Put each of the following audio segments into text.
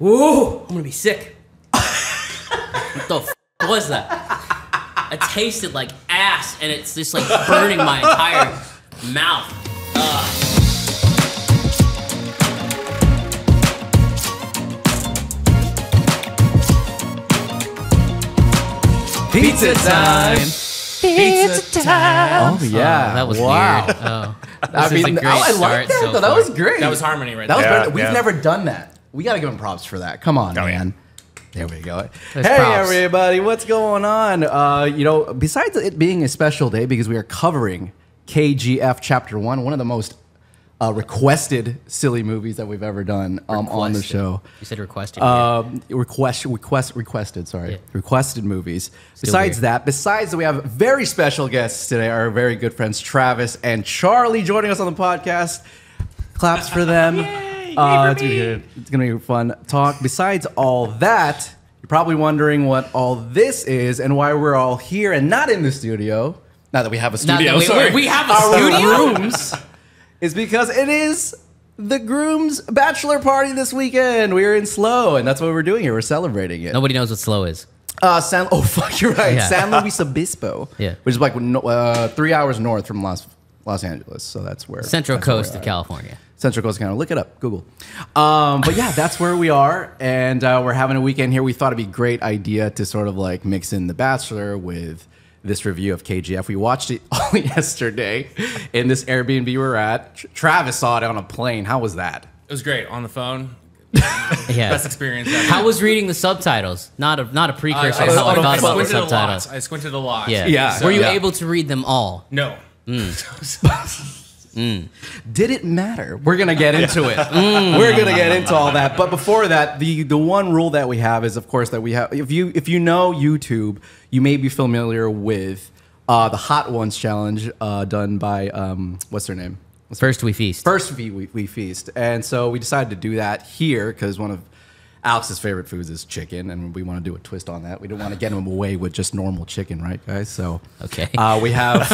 Ooh, I'm gonna be sick. What the f was that? It tasted like ass, and it's just like burning my entire mouth. Pizza time! Pizza time! Oh yeah, that was wow. weird. Oh, I mean, I like that though. That was great. That was harmony right That was there. better. We've never done that. We got to give him props for that. Come on, man. There we go. There's hey, props. everybody, what's going on? You know, besides it being a special day because we are covering KGF Chapter 1, one of the most requested silly movies that we've ever done on the show. You said requested. Requested, sorry. Yeah. Requested movies. Still Besides that, we have very special guests today, our very good friends Travis and Charlie joining us on the podcast. Claps for them. It's gonna be a fun talk. Besides all that, you're probably wondering what all this is and why we're all here and not in the studio. Now that we have a studio, we have a studio? Rooms, is because it is the groom's bachelor party this weekend. We're in Slow, and that's what we're doing here. We're celebrating it. Nobody knows what slow is. Oh fuck, you're right. Yeah. San Luis Obispo, Yeah. which is like 3 hours north from Los Angeles. So that's where Central Coast of California. Central Coast County. Look it up, Google. But yeah, that's where we are, and we're having a weekend here. We thought it'd be a great idea to sort of like mix in The Bachelor with this review of KGF. We watched it all yesterday in this Airbnb we were at. Travis saw it on a plane. How was that? It was great on the phone. Yeah. Best experience ever. How was reading the subtitles? Not a precursor of how I thought about the subtitles. I squinted a lot. Yeah. So- Were you Yeah. able to read them all? No. Did it matter? We're gonna get into it. We're gonna get into all that. But before that, the one rule that we have is, of course, that we have. If you know YouTube, you may be familiar with the Hot Ones challenge done by what's her name? First we feast. First we feast, and so we decided to do that here because one of Alex's favorite foods is chicken, and we want to do a twist on that. We don't want to get him away with just normal chicken, right, guys? So Okay. we have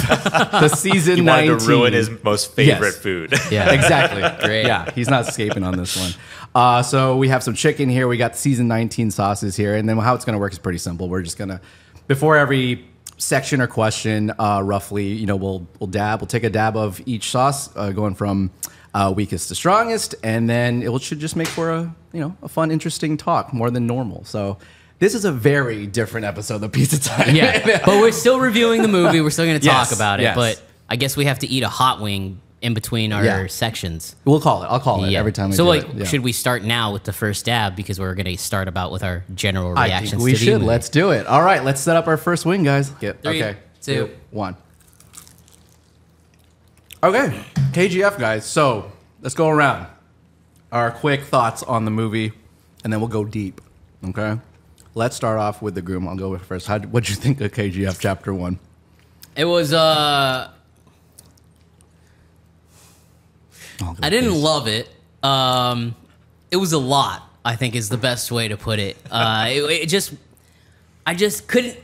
the season. He 19. wanted to ruin his most favorite Yes. food. Yeah. Exactly. Great. Yeah, he's not escaping on this one. So we have some chicken here. We got season 19 sauces here. And then how it's going to work is pretty simple. We're just going to, before every section or question, roughly, you know, we'll take a dab of each sauce, going from weakest to strongest. And then it should just make for a fun, interesting talk, more than normal. So this is a very different episode of Pizza Time. Yeah. But we're still reviewing the movie. We're still going to talk Yes, about it. yes. But I guess we have to eat a hot wing in between our sections. I'll call it Yeah. every time we so do like, it. Yeah. should we start now with the first dab because we're going to start about with our general I reactions think we to the should. movie. Let's do it. All right, let's set up our first wing, guys. Three, Okay. 2, 1. Okay, KGF, guys. So let's go around. Our quick thoughts on the movie, and then we'll go deep. Okay. Let's start off with the groom. I'll go with first. What'd you think of KGF Chapter 1? It was I didn't love it. It was a lot, I think is the best way to put it. I just couldn't.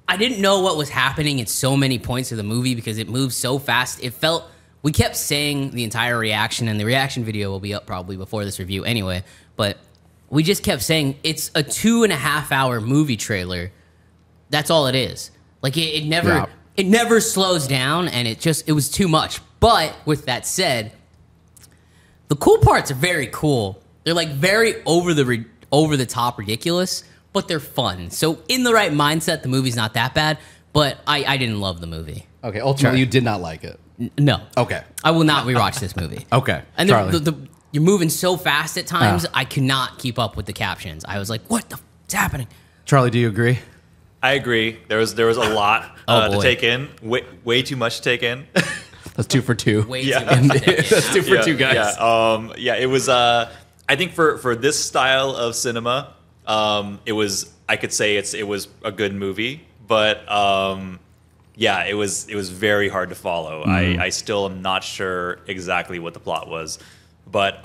I didn't know what was happening at so many points of the movie because it moved so fast. It felt. We kept saying the entire reaction, and the reaction video will be up probably before this review anyway. But we just kept saying it's a 2.5-hour movie trailer. That's all it is. Like it never slows down, and it was too much. But with that said, the cool parts are very cool. They're like very over the top ridiculous, but they're fun. So in the right mindset, the movie's not that bad. But I didn't love the movie. Okay, ultimately, you did not like it. No. Okay. I will not rewatch this movie. Okay, And Charlie. you're moving so fast at times, I could not keep up with the captions. I was like, what the f***'s happening? Charlie, do you agree? I agree. There was a lot Oh, to boy. take in. Way too much to take in. That's 2 for 2. Way Yeah. too much. to take in. That's 2 for 2, guys. Yeah. It was. I think for this style of cinema, it was. I could say it was a good movie, but yeah, it was very hard to follow. I still am not sure exactly what the plot was, but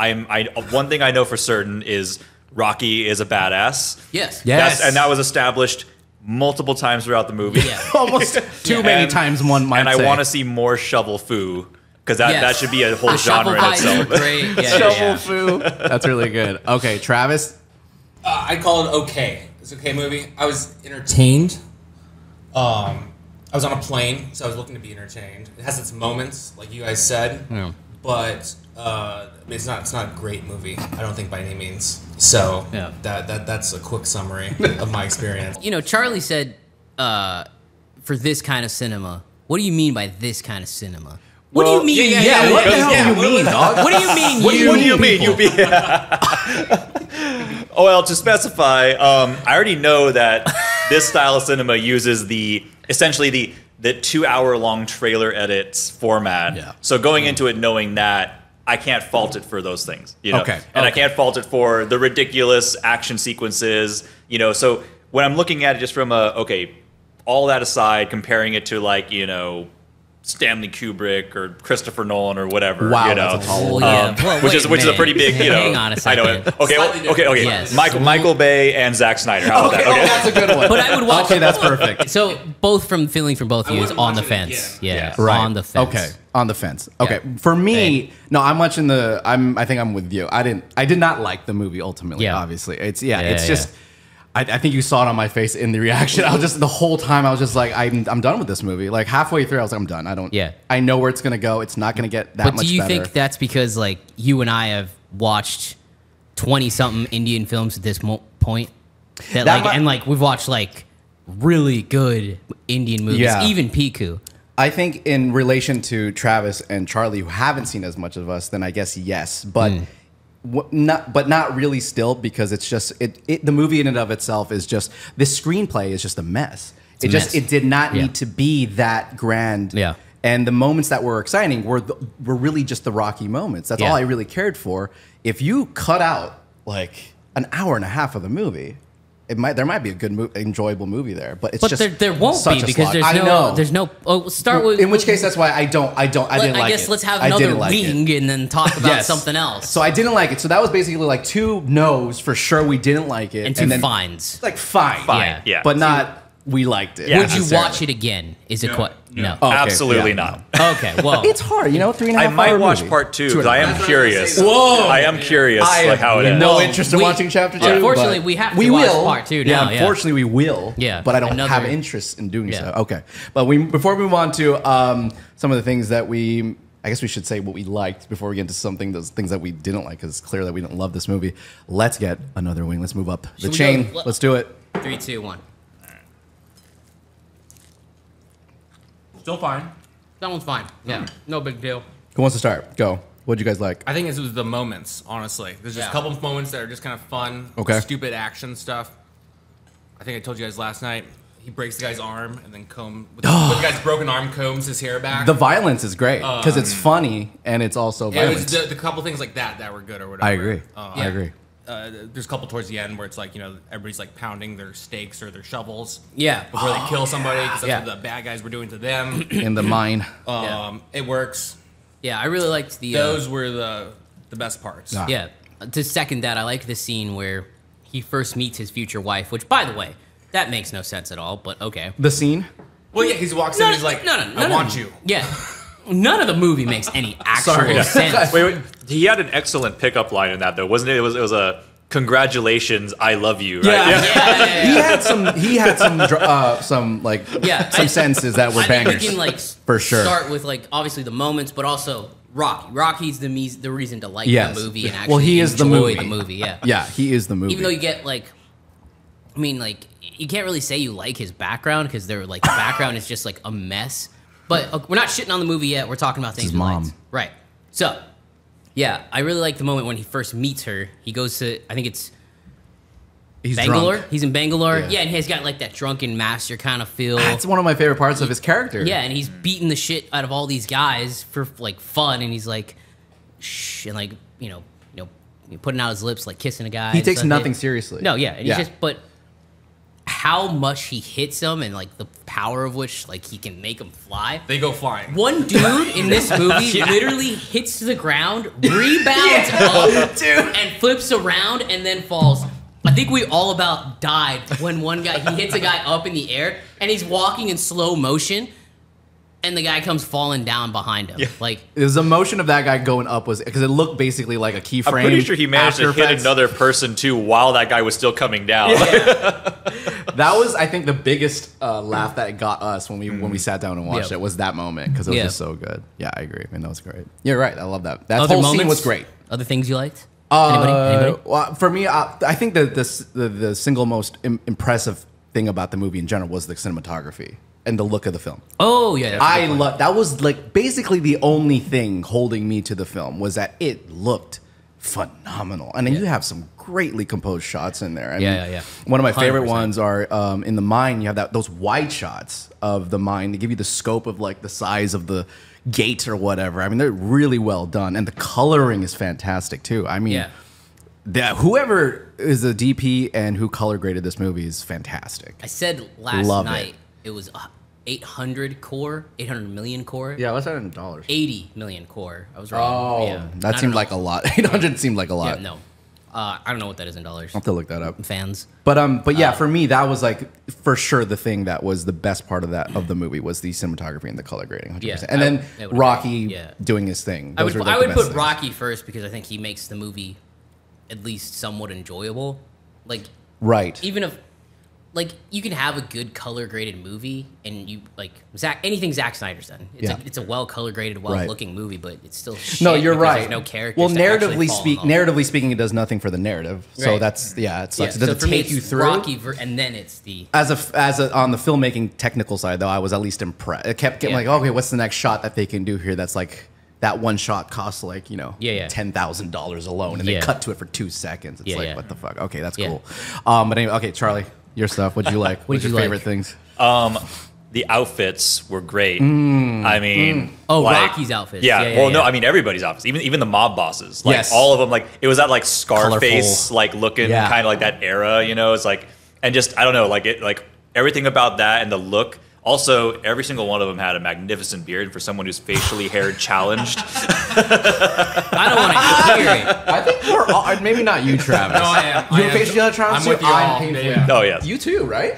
one thing I know for certain is Rocky is a badass. Yes. Yes. And that was established multiple times throughout the movie. Yeah. Almost too many times, one might And say. I want to see more shovel foo, because that Yes. should be a whole The shovel genre in fights were itself. great. Yeah, Shovel yeah. foo. That's really good. Okay, Travis. I'd call it okay. It's an okay movie. I was entertained. I was on a plane, so I was looking to be entertained. It has its moments, like you guys said, but I mean, it's not a great movie. I don't think by any means. So that's a quick summary of my experience. You know, Charlie said for this kind of cinema. What do you mean by this kind of cinema? What do you mean? Yeah, what the hell do you mean, dog? What do you mean? What do you mean? Oh, well, to specify, I already know that this style of cinema uses essentially the 2-hour-long trailer edits format. Yeah. So going into it knowing that, I can't fault it for those things. You know? Okay. And I can't fault it for the ridiculous action sequences. You know, so when I'm looking at it just from all that aside, comparing it to like, you know, Stanley Kubrick or Christopher Nolan or whatever. Wow, you know, that's a tall which is a pretty big, you know. Hang on a second. I know. Okay. Yes. Michael Bay and Zack Snyder. How about that? Okay, that's a good one. But I would watch. Okay, that's perfect. So both from feeling from both of you is wouldn't on the watch it fence. again. Yeah, Right. on the fence. Okay, on the fence. Okay, Yeah. for me, no, I'm watching I think I'm with you. I did not like the movie ultimately. Yeah. Obviously, it's just. I think you saw it on my face in the reaction. I was just the whole time. I was just like, I'm done with this movie. Like halfway through, I was like, I'm done. I don't. Yeah. I know where it's gonna go. It's not gonna get that much But do you better. think that's because like you and I have watched 20-something Indian films at this point? And we've watched like really good Indian movies, Yeah. even Piku. I think in relation to Travis and Charlie, who haven't seen as much of us, then I guess yes, but. Not really still, because it's just the movie in and of itself is just this screenplay is just a mess. It did not need to be that grand. Yeah. And the moments that were exciting were really just the Rocky moments. That's all I really cared for. If you cut out like an hour and a half of the movie, there might be a good enjoyable movie there, but it's just there won't such be a because slog. there's no. Oh, start with. In which case, that's why I didn't like it. I guess let's have I another didn't like it. wing and then talk about Yes. something else. So I didn't like it. So that was basically like 2 no's for sure. We didn't like it, and 2 then fines. like fine, Yeah. but not we liked it. Yeah. Would you necessarily. watch it again? Is a question. No. Oh, okay, Absolutely yeah, not. Okay. Well, It's hard, 3.5 I might hour watch movie. part 2 2 because I am curious. Whoa! I am curious like how it have is. no Well, interest in we- watching chapter 2. unfortunately, but we have to watch part 2 now, yeah. Unfortunately, we will. Yeah. but I don't Another- have interest in doing Yeah. so. Okay, but before we move on to some of the things that I guess we should say what we liked before we get into those things that we didn't like, because it's clear that we didn't love this movie. Let's get another wing. Let's move up the Should we chain. go- Let's do it. 3, 2, 1. Still fine. That one's fine. Yeah. No big deal. Who wants to start? Go. What'd you guys like? I think it was the moments, honestly. There's just Yeah. a couple of moments that are just kind of fun, Okay. stupid action stuff. I think I told you guys last night, he breaks the guy's arm and then with the guy's broken arm, combs his hair back. The violence is great because it's funny and it's also it violent. was the couple things like that were good or whatever. I agree. I agree. There's a couple towards the end where it's like, everybody's like pounding their stakes or their shovels Yeah. before they kill somebody because that's Yeah. what the bad guys were doing to them. In the mine. It works. Yeah, I really liked the. Those were the best parts. Ah. Yeah. To second that, I like the scene where he first meets his future wife, which, by the way, that makes no sense at all, but okay. The scene. Well, yeah, he walks in and he's like, I want you. Yeah. None of the movie makes any actual Sorry. sense. Wait, he had an excellent pickup line in that though, wasn't it? It was a congratulations, I love you, right? Yeah. He had some sentences that were I think bangers. we can like for sure. start with like obviously the moments, but also Rocky. Rocky's the reason to like Yes. the movie and actually Well, he is the enjoy movie. the movie. Yeah. Yeah, he is the movie. Even though you get like, I mean, like you can't really say you like his background because they're like the background is just like a mess. But we're not shitting on the movie yet. We're talking about things his we mom. liked. Right. So, yeah, I really like the moment when he first meets her. He goes to, I think it's He's Bangalore. drunk. He's in Bangalore. Yeah. Yeah, and he's got like that drunken master kind of feel. That's one of my favorite parts of his character. Yeah, and he's beating the shit out of all these guys for like fun, and he's like, shh, and like putting out his lips, like kissing a guy. He and takes stuff. nothing seriously. No, yeah, and Yeah. he's just but how much he hits them and like the power of which like he can make them fly. They go flying. One dude in this movie literally hits the ground, rebounds up, and flips around and then falls. I think we all about died when one guy, he hits a guy up in the air and he's walking in slow motion and the guy comes falling down behind him. Yeah. Like It was the motion of that guy going up was because it looked basically like a keyframe. I'm pretty sure he managed to After hit Effects. another person too while that guy was still coming down. That was, I think, the biggest laugh that got us when we sat down and watched Yeah. it was that moment because it was Yeah. just so good. Yeah, I agree. I mean, that was great. You're right. I love that. That other whole moments scene was great. Other things you liked? Anybody? Well, for me, I think the single most impressive thing about the movie in general was the cinematography and the look of the film. Oh yeah, I love that was like basically the only thing holding me to the film was that it looked phenomenal, and then you have some greatly composed shots in there. I mean, One of my favorite 100%. ones are in the mine. You have those wide shots of the mine. They give you the scope of like the size of the gate or whatever. I mean, they're really well done, and the coloring is fantastic too. I mean, whoever is the DP and who color graded this movie is fantastic. I said last Love night it was 800 million core. Yeah, what's that in dollars? 80 million core. I was wrong. Oh, yeah. that seemed like a lot. 800 seemed like a lot. Yeah, no. I don't know what that is in dollars. I'll have to look that up. Fans. But yeah, for me, that was like for sure the thing that was the best part of the movie was the cinematography and the color grading, 100%. Yeah, and then I would Rocky agree. Yeah. doing his thing. I Those would, were, like, I the would best put things. Rocky first because I think he makes the movie at least somewhat enjoyable. Like, Right. even if, like, you can have a good color graded movie and you, like, anything Zack Snyder's done. It's a well color graded, well looking movie, but it's still shit. No, you're because right. There's no characters. Well, to actually narratively speaking, it does nothing for the narrative. So Right. that's it sucks. Yeah, It so doesn't for me, take you it's through. Rocky, and then it's the. As a on the filmmaking technical side, though, I was at least impressed. It kept getting like, okay, what's the next shot that they can do here? That's like that one shot costs like $10,000 alone, and they Yeah. cut to it for 2 seconds. It's Yeah, like yeah. what the fuck? Okay, that's Yeah. cool. But anyway, okay, Charlie, your stuff. What'd you like? What'd What's your you like? favorite things? The outfits were great. I mean, Oh, like, Rocky's outfits. Yeah, Yeah, yeah, well, no, yeah. I mean everybody's outfits. Even the mob bosses. Like Yes. all of them. Like it was that like Scarface Colorful. like looking Yeah. kind of like that era. You know, it's like and just I don't know like everything about that and the look. Also, every single one of them had a magnificent beard for someone who's facially hair challenged. I don't want to hear it. I think we're all, maybe not you, Travis. No, I am. You're I am. facially Travis. I'm with you all. Yeah. Oh yeah. You too, right?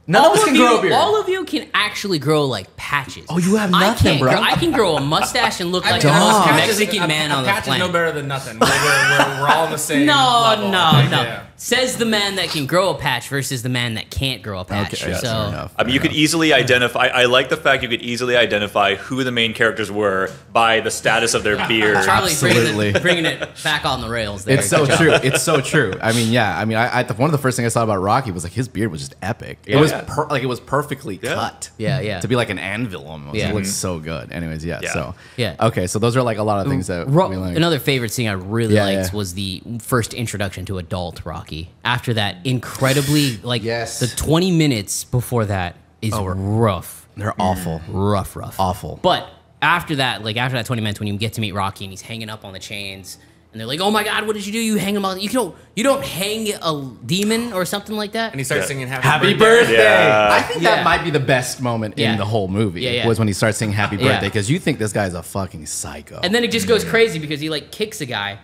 None of us can grow a beard. All of you can actually grow like patches. Oh, you have I nothing, can't bro. I can grow a mustache and look like the Dog. most Patches Mexican man on the patch is planet. no better than nothing. We're all on the same level. No. Yeah. Says the man that can grow a patch versus the man that can't grow a patch. Okay, yeah, so fair enough. I mean, you could easily identify. I like the fact you could easily identify who the main characters were by the status of their beard. Charlie Absolutely. bringing it back on the rails there. It's so Good job. true. It's so true. I mean, yeah. I mean, I one of the first things I saw about Rocky was like his beard was just epic. It was like it was perfectly cut. Yeah. To be like an anvil almost. Yeah. It looks so good. Anyways, yeah. Yeah. So Yeah. Okay, so those are like a lot of things that we like. Another favorite scene I really Yeah, liked yeah. was the first introduction to adult Rocky. After that, incredibly like Yes. the 20 minutes before that is rough. They're awful. Rough. Awful. But after that 20 minutes when you get to meet Rocky and he's hanging up on the chains and they're like, "Oh my God, what did you do? You hang him on? You don't hang a demon or something like that." And he starts singing Happy birthday! Yeah. I think Yeah. that might be the best moment Yeah. in the whole movie. Yeah, yeah. Was when he starts singing Happy Yeah. Birthday because you think this guy's a fucking psycho. And then it just goes crazy because he like kicks a guy,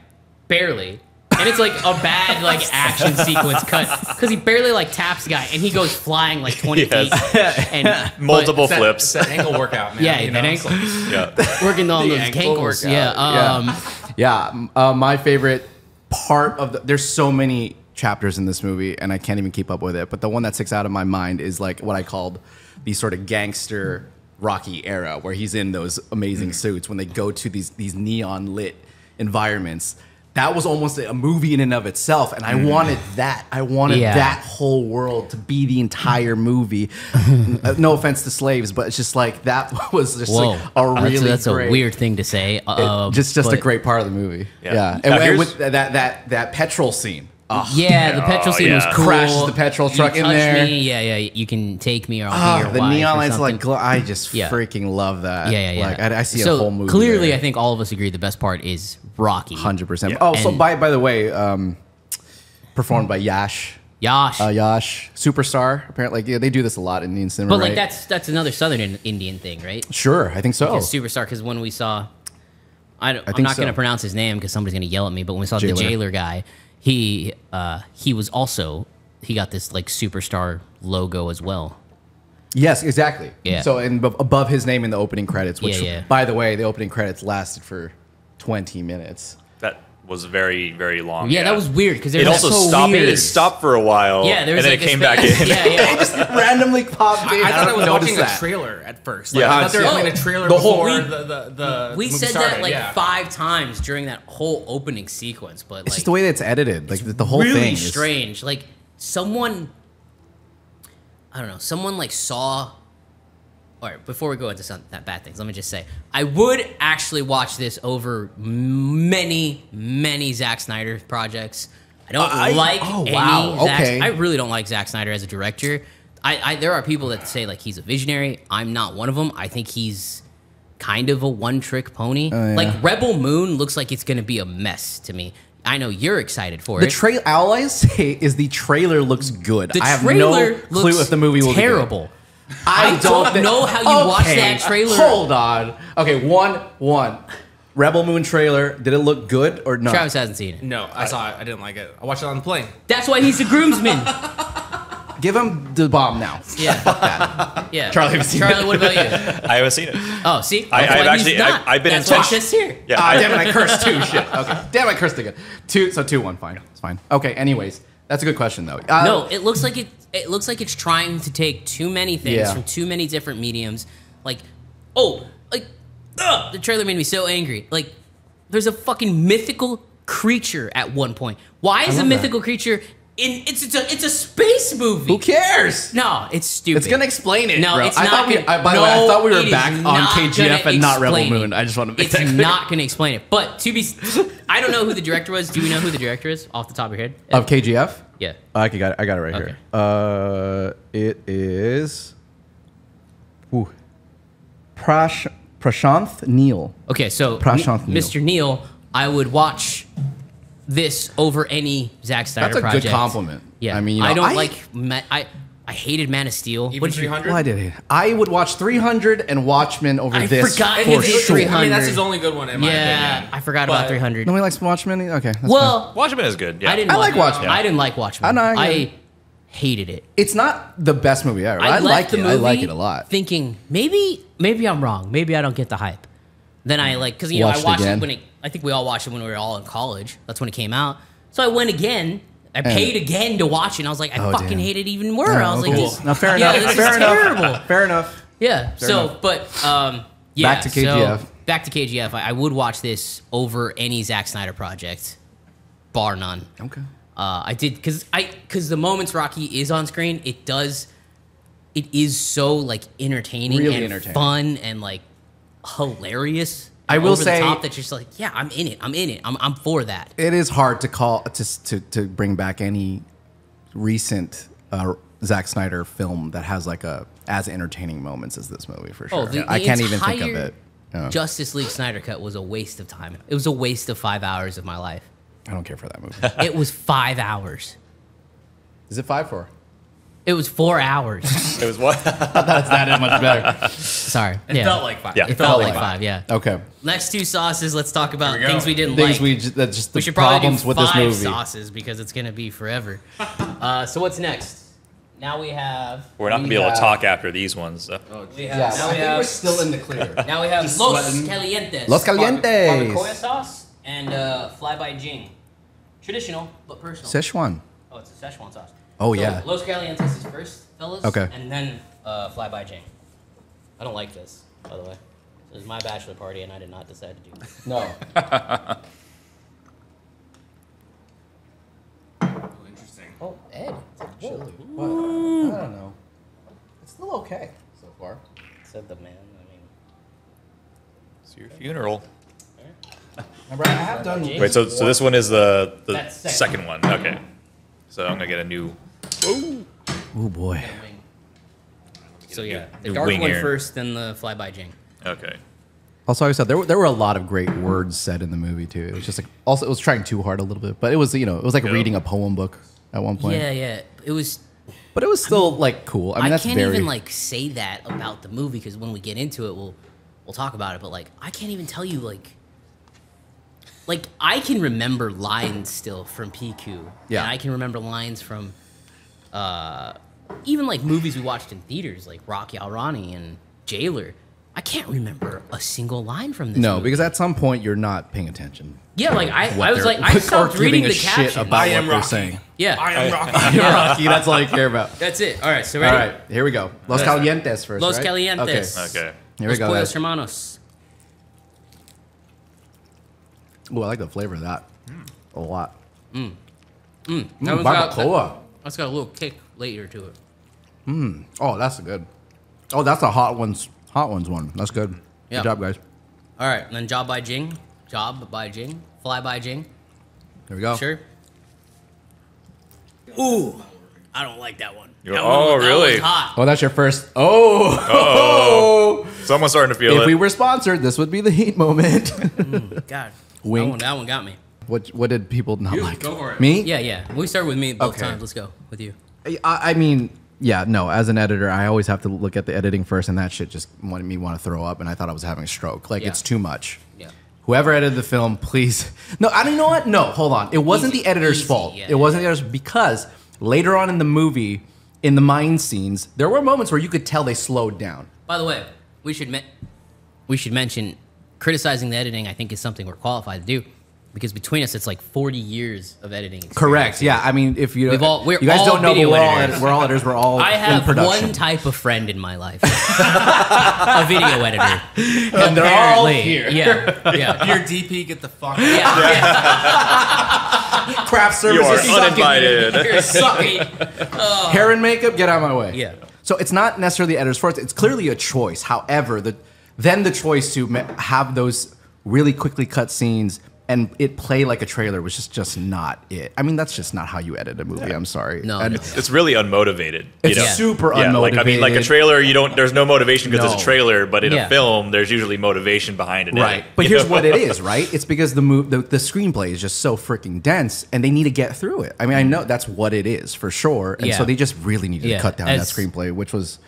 barely. And it's like a bad like action sequence cut because he barely like taps a guy and he goes flying like 20 Yes. feet and Multiple It's flips. that ankle workout, man. Yeah, you that know? ankle. Yeah. Working on The those ankle ankles. workout. Yeah. My favorite part of there's so many chapters in this movie and I can't even keep up with it, but the one that sticks out of my mind is like what I called the sort of gangster Rocky era where he's in those amazing suits when they go to these neon lit environments. That was almost a movie in and of itself, and I wanted that. I wanted Yeah. that whole world to be the entire movie. No offense to slaves, but it's just like that was just Whoa. like a really that's great, a weird thing to say. just a but- great part of the movie. Yeah. Yeah, Now and here's- with that petrol scene. Oh, Yeah, the petrol scene was yeah. cool. Crashes the petrol truck you in touch there. Me, yeah, you can take me or I'll be your the wife neon or lights something. like I just Yeah. freaking love that. Yeah. Like I see so a whole movie. clearly, there. I think all of us agree the best part is Rocky. 100%. Yeah. Oh, so And- by the way, performed by YASH. Yash. YASH, Superstar. Apparently, yeah, they do this a lot in Indian cinema. but like right? that's another Southern Indian thing, right? Sure, I think so. Because Superstar, because when we saw, I'm think not so. going to pronounce his name because somebody's going to yell at me. But when we saw the Jailer. jailer guy, he was also he got this like Superstar logo as well. Yes, exactly. Yeah. So and above his name in the opening credits, which Yeah. by the way, the opening credits lasted for 20 minutes. That was very, very long. Yeah, that was weird because It also so stopped. weird. It stopped for a while. Yeah, there was and then like it came a back space. in. Yeah. Just randomly popped in. I thought I was noticed watching that. a trailer at first. Yeah, I thought they were yeah. playing a trailer The whole- before the We movie said started. that like yeah. 5 times during that whole opening sequence, but like It's just the way that it's edited. Like the whole really thing is strange. Like someone, I don't know, someone like saw. All right, before we go into some that bad things, let me just say I would actually watch this over many Zack Snyder projects. I don't like any. Okay. I really don't like Zack Snyder as a director. There are people that say like he's a visionary. I'm not one of them. I think he's kind of a one-trick pony. yeah. Like Rebel Moon looks like it's gonna be a mess to me. I know you're excited for the it. trailer. All I say is the trailer looks good. The I have trailer no clue looks if the movie will terrible. be good. I don't know how you watched that trailer. Hold on. Okay, one. Rebel Moon trailer. Did it look good or not? Travis hasn't seen it. No, I saw it. I didn't like it. I watched it on the plane. That's why he's the groomsman. Give him the bomb now. Yeah. Yeah. Charlie, have you seen Charlie, it? what about you? I haven't seen it. Oh, see? I've That's why he's actually- not. I've been That's in why touch- it's just here. Yeah, Ah, damn it, I cursed too. Shit. Okay. Damn, I cursed again. 2-1, fine. It's fine. Okay, anyways. That's a good question though. No, it looks like it looks like it's trying to take too many things Yeah. from too many different mediums. Like, the trailer made me so angry. Like, there's a fucking mythical creature at one point. Why is a love mythical creature in it's a space movie? Who cares? No, it's stupid. It's gonna explain it. No, bro. it's I not. thought we, Gonna, by the way, I thought we no, were it is back on not KGF gonna and not Rebel explain Moon. it. I just want to make It's that clear. not going to explain it. But I don't know who the director was. Do we know who the director is off the top of your head? Of KGF? Yeah. I got it right Okay. here. It is Prashanth Neil. Okay, so Prashant Neil. Mr. Neil, I would watch this over any Zack Snyder That's a project. good compliment. Yeah, I mean, you know, I don't like. I hated Man of Steel. Even What did you- 300? Well, I did it. I would watch 300 and Watchmen over I this forgot for he did sure. 300. I mean, that's his only good one in my Yeah, opinion. I forgot about But- 300. Nobody likes Watchmen? Okay. That's fine. Well, Watchmen is good. Yeah. I didn't. I like Watchmen. I didn't like Watchmen. I know, I get I it. hated it. It's not the best movie ever. I left like the it. movie I like it a lot. Thinking maybe I'm wrong. Maybe I don't get the hype. Then I because I Watched watched again. it when I think we all watched it when we were all in college. That's when it came out. So I went again. I paid again to watch it. And I was like, I Oh, fucking damn. hate it even more. I was like, cool. this, Now, fair yeah, enough. this Fair is enough. terrible. Fair enough. Yeah. So, enough. but yeah. Back to KGF. So, back to KGF. I would watch this over any Zack Snyder project, bar none. Okay. I did because the moments Rocky is on screen, it is so like entertaining Really and entertaining. fun and like hilarious. I and will over say- the top that you're just like, yeah, I'm in it. I'm for that. It is hard to call to bring back any recent Zack Snyder film that has like as entertaining moments as this movie for sure. Oh, the I can't even think of entire it. Yeah. Justice League Snyder Cut was a waste of time. It was a waste of 5 hours of my life. I don't care for that movie. It was 5 hours. Is it 5-4? It was 4 hours. It was what? That's that much better. Sorry. It felt like 5. Yeah. It felt like 5, yeah. Okay. Next 2 sauces, let's talk about Here we go. things we didn't Things like. that's just the We should probably problems do with 5 this movie. sauces because it's going to be forever. So what's next? Now we have... We're not gonna be able to talk after these ones. So. We have, Yeah, now I we think have, we're still in the clear. now we have Just Los sweating. Calientes. Los Calientes. Barbacoa sauce and Fly by Jing. Traditional, but personal. Szechuan. Oh, it's a Szechuan sauce. Oh, So, yeah. Los Calientes is first, fellas. Okay. And then Fly by Jing. I don't like this, by the way. This is my bachelor party, and I did not decide to do this. No. Interesting. Oh, Ed. Chili. What? I don't know. It's still okay so far. Said the man. I mean, It's your funeral. Remember, I have done. Wait, so this one is the That's second one. Okay. So I'm gonna get a new. Oh boy. wing. So yeah, the New dark wing one here. first, then the Fly by Jing. Okay. Also, like I said there were a lot of great words said in the movie too. It was just like also it was trying too hard a little bit, but it was it was like Yeah. reading a poem book at one point. Yeah, yeah. It was. But it was still like cool. I mean, that's can't very. even like say that about the movie because when we get into it, we'll talk about it. But like, I can't even tell you like I can remember lines still from PQ. Yeah. And I can remember lines from even like movies we watched in theaters, like Rocky Rani and Jailer, I can't remember a single line from this. No, movie. because at some point you're not paying attention. Yeah, like I was they're- like, I or stopped giving reading a the shit caption. about I what am they're Rocky. saying. Yeah, I am Rocky. Rocky, that's all you care about. that's it. All right, so All ready? right, here we go. Los Calientes first. Los right? Calientes. Okay, Okay. here we Los go. Pollos Guys. Hermanos. Ooh, I like the flavor of that a lot. That one's got- Barbacoa. That's got a little kick later to it. Oh, that's good. Oh, that's a hot ones one. That's good. Yeah. Good job, guys. All right, and then Job by Jing, Fly by Jing. Here we go. Sure. Ooh, I don't like that one. You're- That oh, one, that really? one's hot. Oh, that's your first. Oh. Someone's starting to feel If it. we were sponsored, this would be the heat moment. God, Wink. That one got me. What did people not like? go for it. Me? Yeah. We start with me both Okay. times. Let's go with you. I mean, yeah, no. As an editor, I always have to look at the editing first, and that shit just wanted me want to throw up, and I thought I was having a stroke. Like Yeah. it's too much. Yeah. Whoever edited the film, please. No, I don't know what. No, hold on. It wasn't Easy, the editor's easy, fault. yeah, It wasn't the editor's because later on in the movie, in the mine scenes, there were moments where you could tell they slowed down. By the way, we should mention criticizing the editing. I think is something we're qualified to do because between us, it's like 40 years of editing. Experience. Correct. Yeah. I mean, if you We're you guys all don't know, but video we're all editors. we're all editors. We're all I in have production. one type of friend in my life, a video editor. And they're all Apparently. here. Yeah. Your DP, get the fuck. Craft You services. are uninvited. You're sucking. Hair and makeup, get out of my way. Yeah. So it's not necessarily the editor's fault. It's clearly a choice. However, then the choice to have those really quickly cut scenes and it play like a trailer was just not it. I mean, that's just not how you edit a movie. I'm sorry. No, And no. It's really unmotivated. It's you know? super Yeah, unmotivated. like a trailer, there's no motivation because No. it's a trailer, but in Yeah. a film, there's usually motivation behind it. Right. But here's what it is, right? It's because the screenplay is just so freaking dense and they need to get through it. I mean, I know that's what it is for sure. And Yeah. so they just really needed Yeah, to cut down that as- screenplay, which was,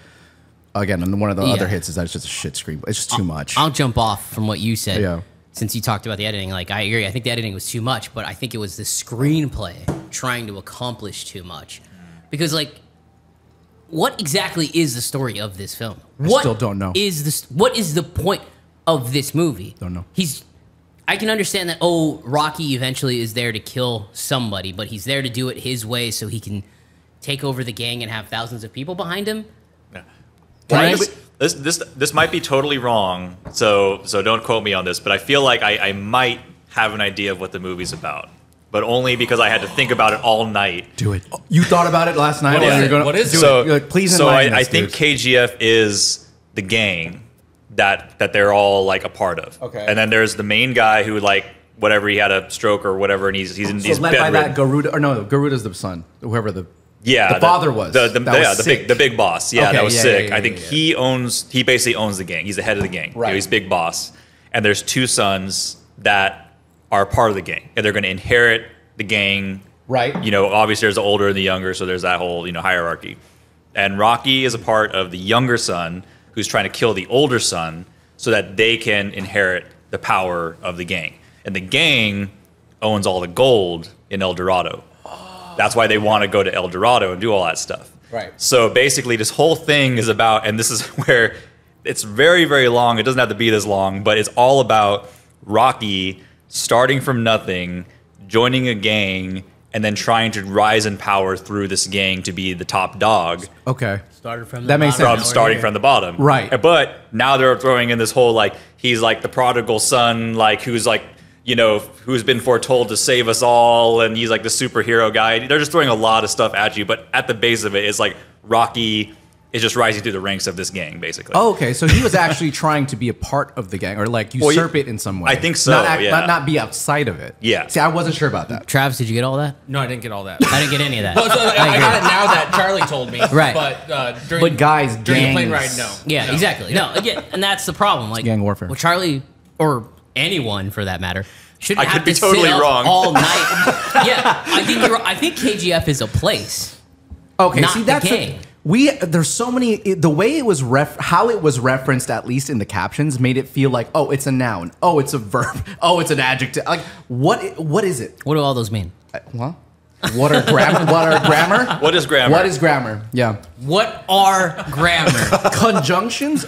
again, one of the Yeah. other hits is that it's just a shit screenplay. It's just too much. I'll jump off from what you said. Yeah. Since you talked about the editing, like I agree. I think the editing was too much, but I think it was the screenplay trying to accomplish too much. Because like, what exactly is the story of this film? What still don't know. What is the point of this movie? Don't know. I can understand that. Oh, Rocky eventually is there to kill somebody, but he's there to do it his way, so he can take over the gang and have thousands of people behind him. Right? This might be totally wrong, so don't quote me on this, but I feel like I might have an idea of what the movie's about, but only because I had to think about it all night. Do it. You thought about it last night? What is while it? you're gonna- What is do it? So, You're like, please so enlighten I us, think dude. KGF is the gang that they're all like a part of. Okay. And then there's the main guy who like whatever he had a stroke or whatever, and he's So he's led by that bedridden. Garuda, or no, Garuda's the son, whoever the Yeah, the father was. the That was sick. the big boss. Yeah, Okay, that was yeah, sick. yeah, I think yeah. he basically owns the gang. He's the head of the gang. You know, Right. he's big boss. And there's two sons that are part of the gang, and they're going to inherit the gang. Right. You know, obviously there's the older and the younger, so there's that whole hierarchy. And Rocky is a part of the younger son who's trying to kill the older son so that they can inherit the power of the gang. And the gang owns all the gold in El Dorado. That's why they want to go to El Dorado and do all that stuff. Right. So basically, this whole thing is about, and this is where it's very, very long. It doesn't have to be this long, but it's all about Rocky starting from nothing, joining a gang, and then trying to rise in power through this gang to be the top dog. Okay. Started from That makes bottom, sense. now we're Starting here. from the bottom. Right. But now they're throwing in this whole, like, he's like the prodigal son, like, who's like, who's been foretold to save us all, and he's like the superhero guy. They're just throwing a lot of stuff at you, but at the base of it, it's like Rocky is just rising through the ranks of this gang, basically. Oh, okay. So he was actually trying to be a part of the gang, or like usurp it in some way. I think so, Not yeah. not be outside of it. Yeah. See, I wasn't sure about that. Travis, did you get all that? No, I didn't get all that. I didn't get any of that. Well, so I got it now that Charlie told me. Right. But during, But guys, during the plane ride, gangs- no. Yeah, No. exactly. No, again, and that's the problem. Like gang warfare. Well, Charlie or anyone for that matter shouldn't I have could be to totally sit up wrong. all night. Yeah, I think you're. I think KGF is a place. Okay, Not see the that's gang. there's so many the way it was how it was referenced, at least in the captions, made it feel like, oh, it's a noun, oh, it's a verb, oh, it's an adjective. Like what is it? What do all those mean? Well, What are grammar? What is grammar? What is grammar? Yeah. What are grammar? Conjunctions?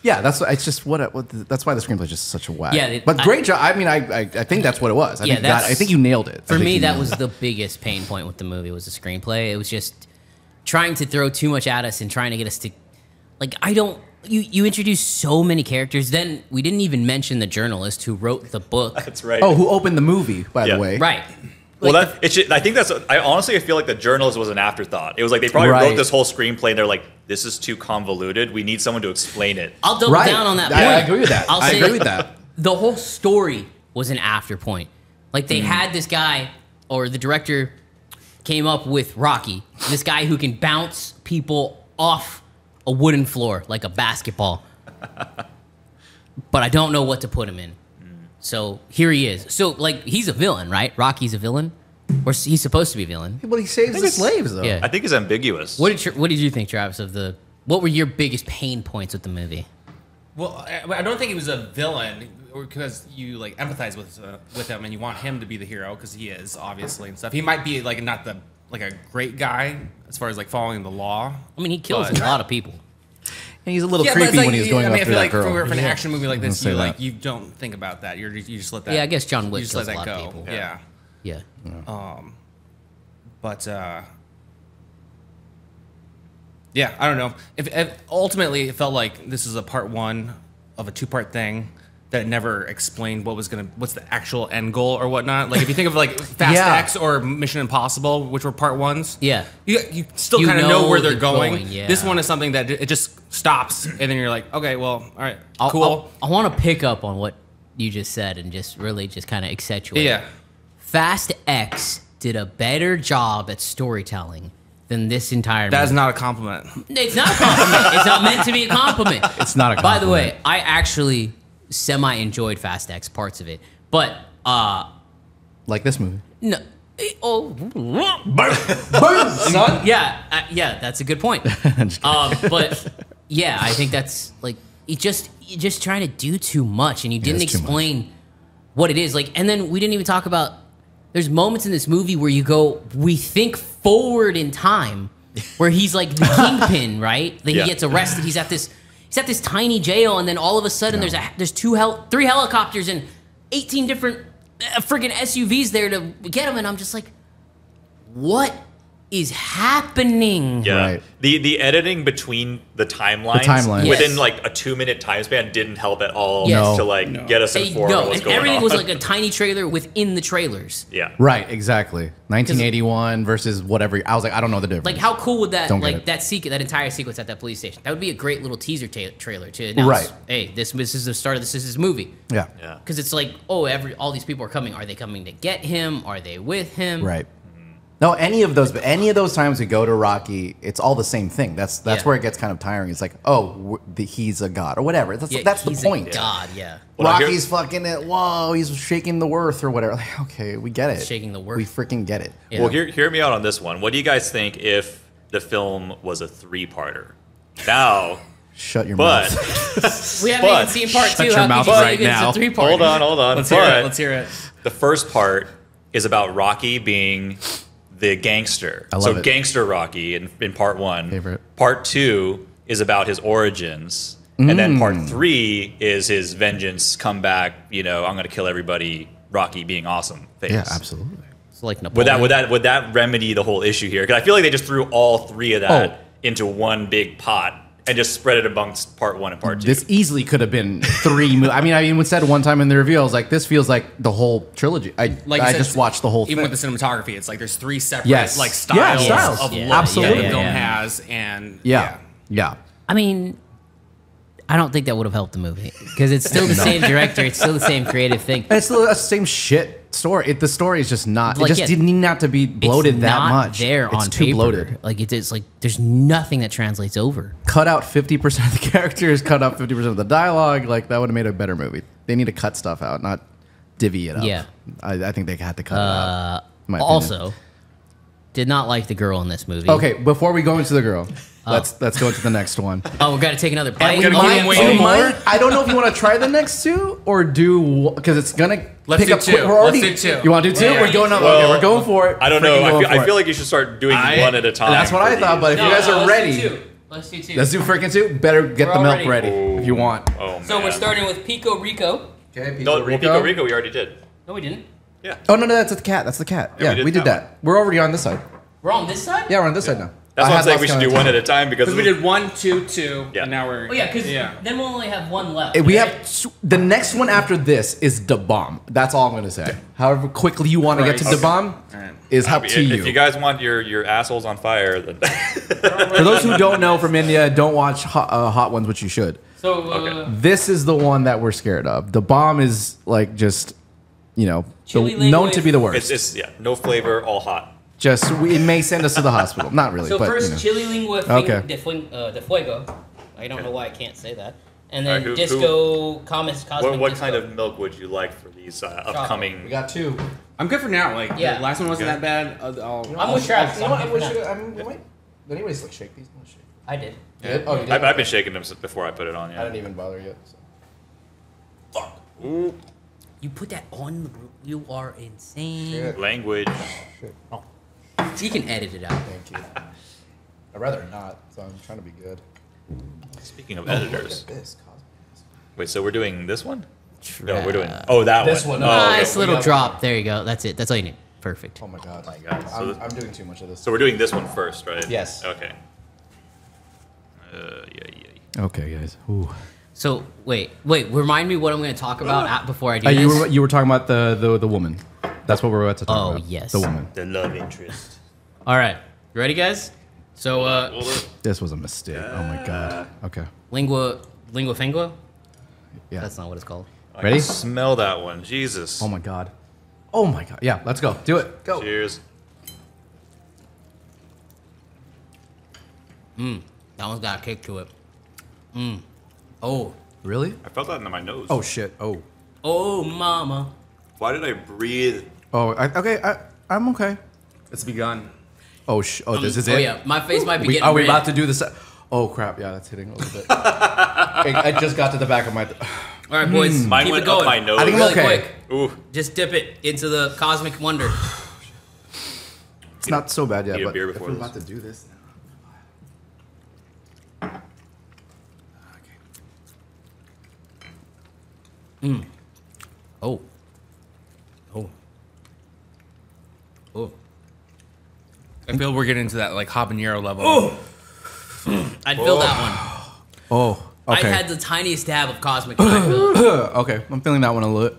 Yeah, that's it's just that's why the screenplay is just such a whack. Yeah, but great job. I mean, I think that's what it was. I think you nailed it. For me, that was the biggest pain point with the movie was the screenplay. It was just trying to throw too much at us and trying to get us to you introduced so many characters. Then we didn't even mention the journalist who wrote the book. That's right. Oh, who opened the movie, by the way. Right. Well, I feel like the journalist was an afterthought. It was like they probably wrote this whole screenplay and they're like, this is too convoluted. We need someone to explain it. I'll double down on that point. I agree with that. I agree with that. The whole story was an after point. Like they had this guy, or the director came up with Rocky, this guy who can bounce people off a wooden floor like a basketball. But I don't know what to put him in. So here he is. So like he's a villain, right? Rocky's a villain, or he's supposed to be a villain. Well, he saves the slaves though. Yeah. I think it's ambiguous. What did you think, Travis? What were your biggest pain points with the movie? Well, I don't think he was a villain, because you like empathize with him and you want him to be the hero because he is obviously and stuff. He might be like not a great guy as far as like following the law. I mean, he kills a lot of people. And he's a little creepy when he was going after that girl. For an action movie like this, you don't think about that. You just let that. Yeah, I guess John Wick you just kills let a lot that go. of people. Yeah. But yeah, I don't know. If ultimately it felt like this is a part one of a two-part thing that never explained what's the actual end goal or whatnot. Like if you think of like Fast X or Mission Impossible, which were part ones, you still kind of know where they're going. This one is something that it just stops, and then you're like, okay, well, all right, cool. I want to pick up on what you just said and just really just kind of accentuate. Yeah, Fast X did a better job at storytelling than this entire movie. That is not a compliment. It's not a compliment. It's not meant to be a compliment. It's not a compliment. By the way, I actually semi-enjoyed Fast X, parts of it. But, like this movie. no. Boom, Son? Yeah, that's a good point. But, yeah, I think that's, like, you're just trying to do too much, and you didn't explain what it is. Like, and then we didn't even talk about, there's moments in this movie where we think forward in time, where he's like the kingpin, right? Then he gets arrested. He's at this tiny jail, and then all of a sudden there's three helicopters and 18 different friggin' SUVs there to get him, and I'm just like, what is happening? Yeah. Right. The editing between the timelines within like a 2-minute time span didn't help at all to get us informed on what's going on. Everything was like a tiny trailer within the trailers. Yeah. Right, exactly. 1981 versus whatever. I was like, I don't know the difference. Like, how cool would that that entire sequence at that police station? That would be a great little teaser trailer to announce, hey, this is the start of this movie. Yeah. Because it's like, all these people are coming. Are they coming to get him? Are they with him? Right. No, any of those times we go to Rocky, it's all the same thing. That's where it gets kind of tiring. It's like, he's a god or whatever. That's the point. A god, yeah. Rocky's fucking it. Whoa, he's shaking the earth or whatever. Like, okay, we get it. Shaking the earth. We freaking get it. Yeah. Well, hear me out on this one. What do you guys think if the film was a 3-parter? Now, shut your mouth. We haven't even seen part 2. Shut your mouth right now. It's a 3-parter. Hold on. Let's hear it. The first part is about Rocky being the gangster. So gangster Rocky in part 1. Favorite. Part 2 is about his origins. And then part 3 is his vengeance, comeback, I'm going to kill everybody, Rocky being awesome phase. Yeah, absolutely. It's like Napoleon. Would that remedy the whole issue here? Because I feel like they just threw all 3 of that into one big pot and just spread it amongst part 1 and part 2. This easily could have been 3 movies. I mean, I even said one time in the review, I was like, this feels like the whole trilogy. I just watched the whole thing. Even with the cinematography, it's like there's 3 separate styles of what absolutely. the film has. And yeah. I mean, I don't think that would have helped the movie because it's still the same director. It's still the same creative thing. And it's still the same shit story. The story is just not. It just didn't need not to be bloated that much. It's on too paper. Bloated. Like it's like there's nothing that translates over. Cut out 50% of the characters. Cut out 50% of the dialogue. Like that would have made a better movie. They need to cut stuff out, not divvy it up. Yeah. I think they had to cut it out. Also, Did not like the girl in this movie. Okay, before we go into the girl, let's go into the next one. Oh, we got to take another bite. We I don't know if you want to try the next two or do because it's gonna Let's pick do up. two. We're already. Let's do two. You want to do two? Yeah. We're going up. Well, okay, we're going for it. I don't Freaking know. going I for feel it. like you should start doing one at a time. That's what for I thought. these. But if you guys are ready, Let's do two. let's do freaking two. Better get We're the milk already- ready if you want. Oh, man. So we're starting with Pico Rico. Okay, No, Pico Rico, we already did. No, we didn't. Yeah. Oh no, that's the cat. That's the cat. Yeah, Yeah, we did that that. We're already on this side. We're on this side? Yeah, we're on this side now. That's I why I'm had saying lots we should coming do one at a time because Because we did 1, 2, 2, Yeah. and now we're. Oh, yeah, because Yeah. then we'll only have one left. We right? have the next one after this is the bomb. That's all I'm gonna say. However quickly you want to get to the Christ. bomb Alright. is up to if you guys want your assholes on fire, then For those who don't know from India, don't watch Hot Ones, which you should. So, Okay. This is the one that we're scared of. The bomb is like just, Chili ling known with- to be the worst. it's no flavor, all hot. Just it may send us to the hospital. Not really, so but first, you know. chili lingua Okay. de fuego. I don't know why I can't say that. And All then right, disco, cosmic What disco. kind of milk would you like for these upcoming? We got two. I'm good for now. Like, Yeah. the last one wasn't Okay. that bad. I'm with Travis. You know what? I'm good for now. We might. Anyways, like shake these. Shake. I did. Did? Oh, you did? I've been shaking them before I put it on. I Yeah. didn't even bother yet. So. Ooh, You put that on the. You are insane. Shit. language. You can edit it out. Thank you. I'd rather not, so I'm trying to be good. Speaking of editors, Look at this. wait. So we're doing this one? No, we're doing. Oh, that This one. one. Oh, okay. Nice little got drop. There you go. That's it. That's all you need. Perfect. Oh my god. my God. So I'm doing too much of this. So we're doing this one first, right? Yes. Okay. Yeah. Okay, guys. Ooh. So wait. Remind me what I'm going to talk about before I do this. You were talking about the woman. That's what we're about to talk Oh, about. yes. The woman. The love interest. All right. You ready, guys? So This was a mistake. Oh my god. Okay. lingua fengua. Yeah. That's not what it's called. I Ready? can smell that one. Jesus. Oh my god. Oh my god. Yeah, let's go. Do it. Go. Cheers. That one's got a kick to it. Oh. Really? I felt that in my nose. Oh shit. Oh. Oh, mama. Why did I breathe? Oh. I'm okay. It's begun. Oh this is it. Oh yeah, my face might be getting Are we red. about to do this? Oh crap! Yeah, that's hitting a little bit. I just got to the back of my. All right, boys. Mine keep went it going. up my nose. I think I'm Really okay. quick. Ooh. Just dip it into the cosmic wonder. It's not so bad yet, Need a but beer if before we're this. about to do this now. Oh. Oh. Oh. I feel we're getting into that like habanero level. I'd fill that Oh. one. Okay. I had the tiniest dab of cosmic when I filled it. Okay. I'm feeling that one a little.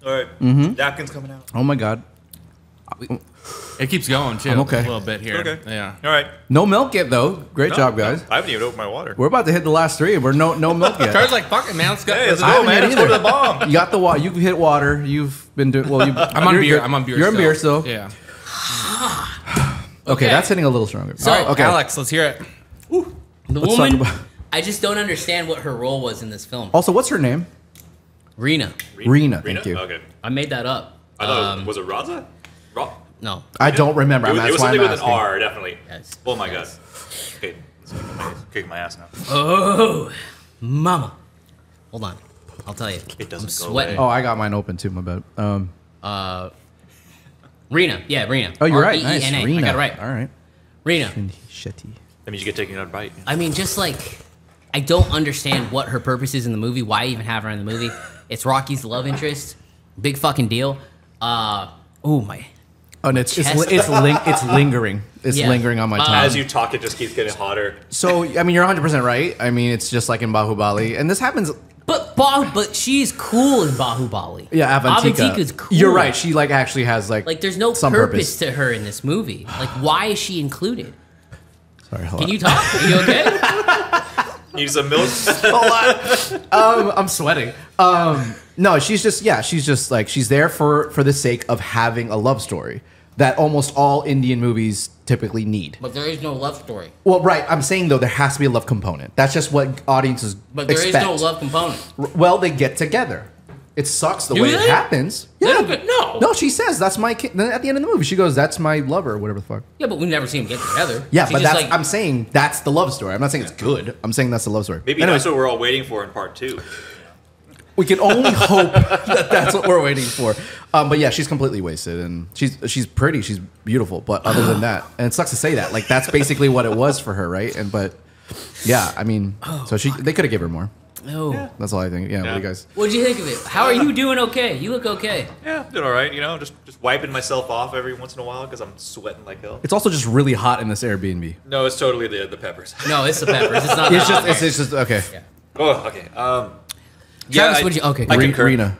All right. Napkins coming out. Oh my god. It keeps going too. I'm okay. A little bit here. Okay. Yeah. All right. No milk yet though. Great job, guys. I haven't even opened my water. We're about to hit the last three. We're no milk yet. Charles like fuck it, man. Let's go. Hey, let's I go, haven't man. yet Let's go to either. the bomb. You got the water. You hit water. You've been doing well. I'm on you're beer. good. I'm on beer. You're on still. beer still. Yeah. Okay, that's hitting a little stronger. So, okay. Alex, let's hear it. The Let's woman, talk about- I just don't understand what her role was in this film. Also, what's her name? Rena. Rena, thank you. Okay. I made that up. I thought was it Raza? No. I don't remember. It was, That's it was why something I'm with asking. an R, definitely. Yes. Oh my Yes. god. Okay, let's kick my ass now. Oh, mama. Hold on. I'll tell you. It doesn't I'm go sweating. Oh, I got mine open too. My bad. Rena. Yeah, Rena. Oh, you're right. Nice. R-E-E-N-A. Rena. I got it right. All right. Rena. Shetty. That means you get taken out bite. I mean, just like, I don't understand what her purpose is in the movie. Why even have her in the movie? It's Rocky's love interest. Big fucking deal. Oh my. Oh, and it's Chest. lingering. It's Yeah. lingering on my tongue. As you talk, it just keeps getting hotter. So, I mean, you're 100% right. I mean, it's just like in Bahubali. And this happens. But she's cool in Bahubali. Yeah, Avantika. Avantika's cool. You're right. She like actually has like Like, there's no some purpose to her in this movie. Like, why is she included? Sorry, hold Can on. you talk? Are you okay? Need some milk? I'm sweating. No, she's just like she's there for the sake of having a love story that almost all Indian movies typically need. But there is no love story. Well, right. I'm saying though there has to be a love component. That's just what audiences But there expect. is no love component. Well, they get together. It sucks the Do way they? it happens. They Yeah. don't get- no. No, she says that's my kid. Then at the end of the movie, she goes, "That's my lover," whatever the fuck. Yeah, but we never see them get together. Yeah, She but just, that's like, I'm saying that's the love story. I'm not saying it's good. I'm saying that's the love story. Maybe Anyways, that's what we're all waiting for in part 2. we can only hope that that's what we're waiting for. But yeah, she's completely wasted, and she's pretty, she's beautiful. But other than that, and it sucks to say that, like that's basically what it was for her, right? And but yeah, I mean, so they could have given her more. No. That's all I think. Yeah, what do Yeah. you guys? What'd you think of it? How are you doing? Okay, you look okay. Yeah, doing all right. You know, just wiping myself off every once in a while because I'm sweating like hell. It's also just really hot in this Airbnb. No, it's totally the peppers. No, it's the peppers. It's not. It's just okay. Yeah. Oh, okay. Travis, what'd you? Okay, I great. concur. Rena.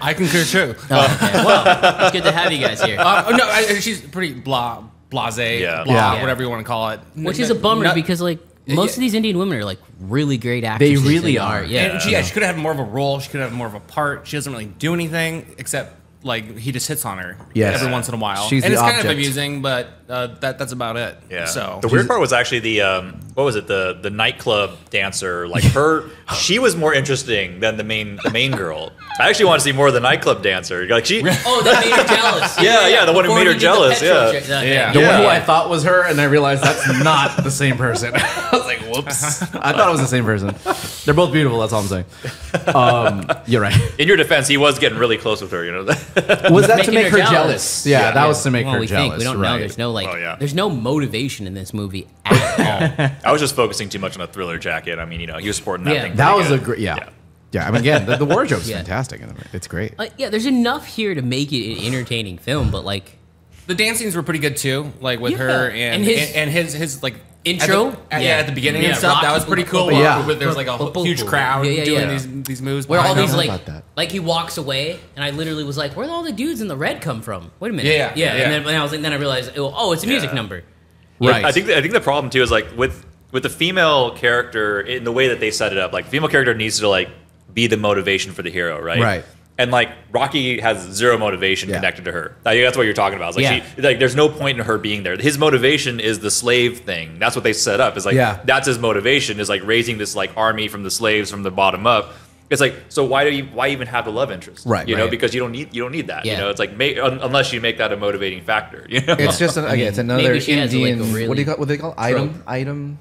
I concur too. Oh, okay. Well, it's good to have you guys here. She's pretty blase, Yeah. blah, Yeah. whatever you want to call it. Which is a bummer Not- because like most of these Indian women are like really great actors. They really are. Yeah. And she could have had more of a role. She could have more of a part. She doesn't really do anything except like he just hits on her Yes. every once in a while. She's and the it's kind object. of amusing, but that's about it. Yeah. So the weird part was actually the what was it, the nightclub dancer? Like her, she was more interesting than the main girl. I actually want to see more of the nightclub dancer. Like she, Oh, that made her jealous. Yeah, the one who Before made her we did the jealous, petrol yeah. check- Yeah. The one who Yeah. I thought was her, and I realized that's not the same person. I was like, whoops. I thought it was the same person. They're both beautiful, that's all I'm saying. You're right. in your defense, he was getting really close with her. You know. Was that to Making make her her jealous? jealous. Yeah, that was to make Well, her we jealous. think we don't know. right. There's no like. Oh, yeah. There's no motivation in this movie at all. I was just focusing too much on a Thriller jacket. I mean, you know, he was sporting that Yeah. thing. That pretty was a good. great, yeah. I mean, again, the wardrobe's Yeah. fantastic. It's great. Yeah, there's enough here to make it an entertaining film, but like the dance scenes were pretty good too, like with Yeah. her And and his- his like Intro? at the beginning Yeah, and stuff. That Rocky- was pretty cool. Yeah. There was like a huge crowd doing these moves. where all behind these him. like about that. like he walks away, and I literally was like, "Where did all the dudes in the red come from?" Wait a minute. Yeah. And then I was like, then I realized, oh, it's a music Yeah. number. Right. I think the problem too is like with the female character in the way that they set it up. Like, the female character needs to like be the motivation for the hero, right? Right. And like Rocky has zero motivation Yeah. connected to her. I think that's what you're talking about. It's like Yeah. like there's no point in her being there. His motivation is the slave thing. That's what they set up. Is like Yeah. that's his motivation, is like raising this like army from the slaves from the bottom up. It's like, so why even have the love interest? Right, You know, right. because you don't need that. Yeah. You know, it's like unless you make that a motivating factor. You know. It's just again, it's another maybe she has, like, a Indian. really What do you call? What do they call? Item.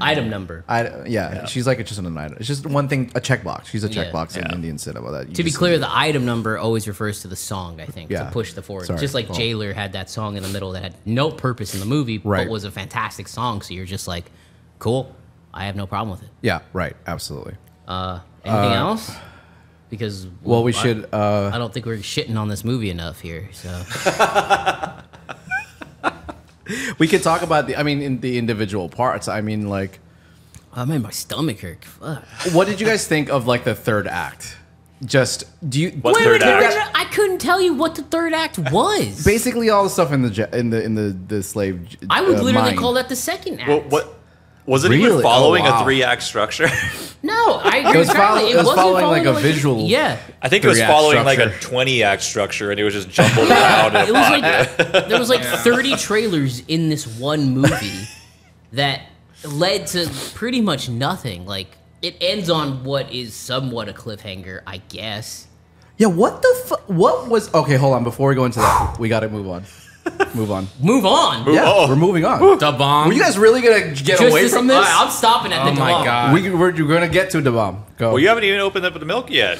Item number. Yeah, she's like just an item. It's just one thing, a checkbox. She's a Yeah. checkbox in Yeah. Indian cinema. That you To be just- clear, the item number always refers to the song, I think, Yeah. to push the forward. Sorry. Just like Cool. Jailer had that song in the middle that had no purpose in the movie, Right. but was a fantastic song. So you're just like, cool, I have no problem with it. Yeah, right. Absolutely. Anything else? Because Well, we should. I don't think we're shitting on this movie enough here. So We could talk about in the individual parts. I mean, like, I made my stomach hurt. Fuck. what did you guys think of like the third act? Just do you? What's third act? I couldn't tell you what the third act was. Basically, all the stuff in the slave. I would literally mine. call that the second act. Well, what was it Really? even following Oh, wow. a 3-act structure? No, I agree. It was with Charlie. it was wasn't following like a visual. Yeah. I think it was 3-act following like a structure. 20-act structure, and it was just jumbled around. In a It was pot. like there was like 30 trailers in this one movie that led to pretty much nothing. Like, it ends on what is somewhat a cliffhanger, I guess. Yeah. What the? What was? Okay, hold on. Before we go into that, we got to move on. Move on. Move on. Yeah, on. we're moving on. Da bomb. Were you guys really gonna get Just away this- from this? All right, I'm stopping at Oh the my bomb. God. We're gonna get to the bomb. Go. Well, you haven't even opened up the milk yet.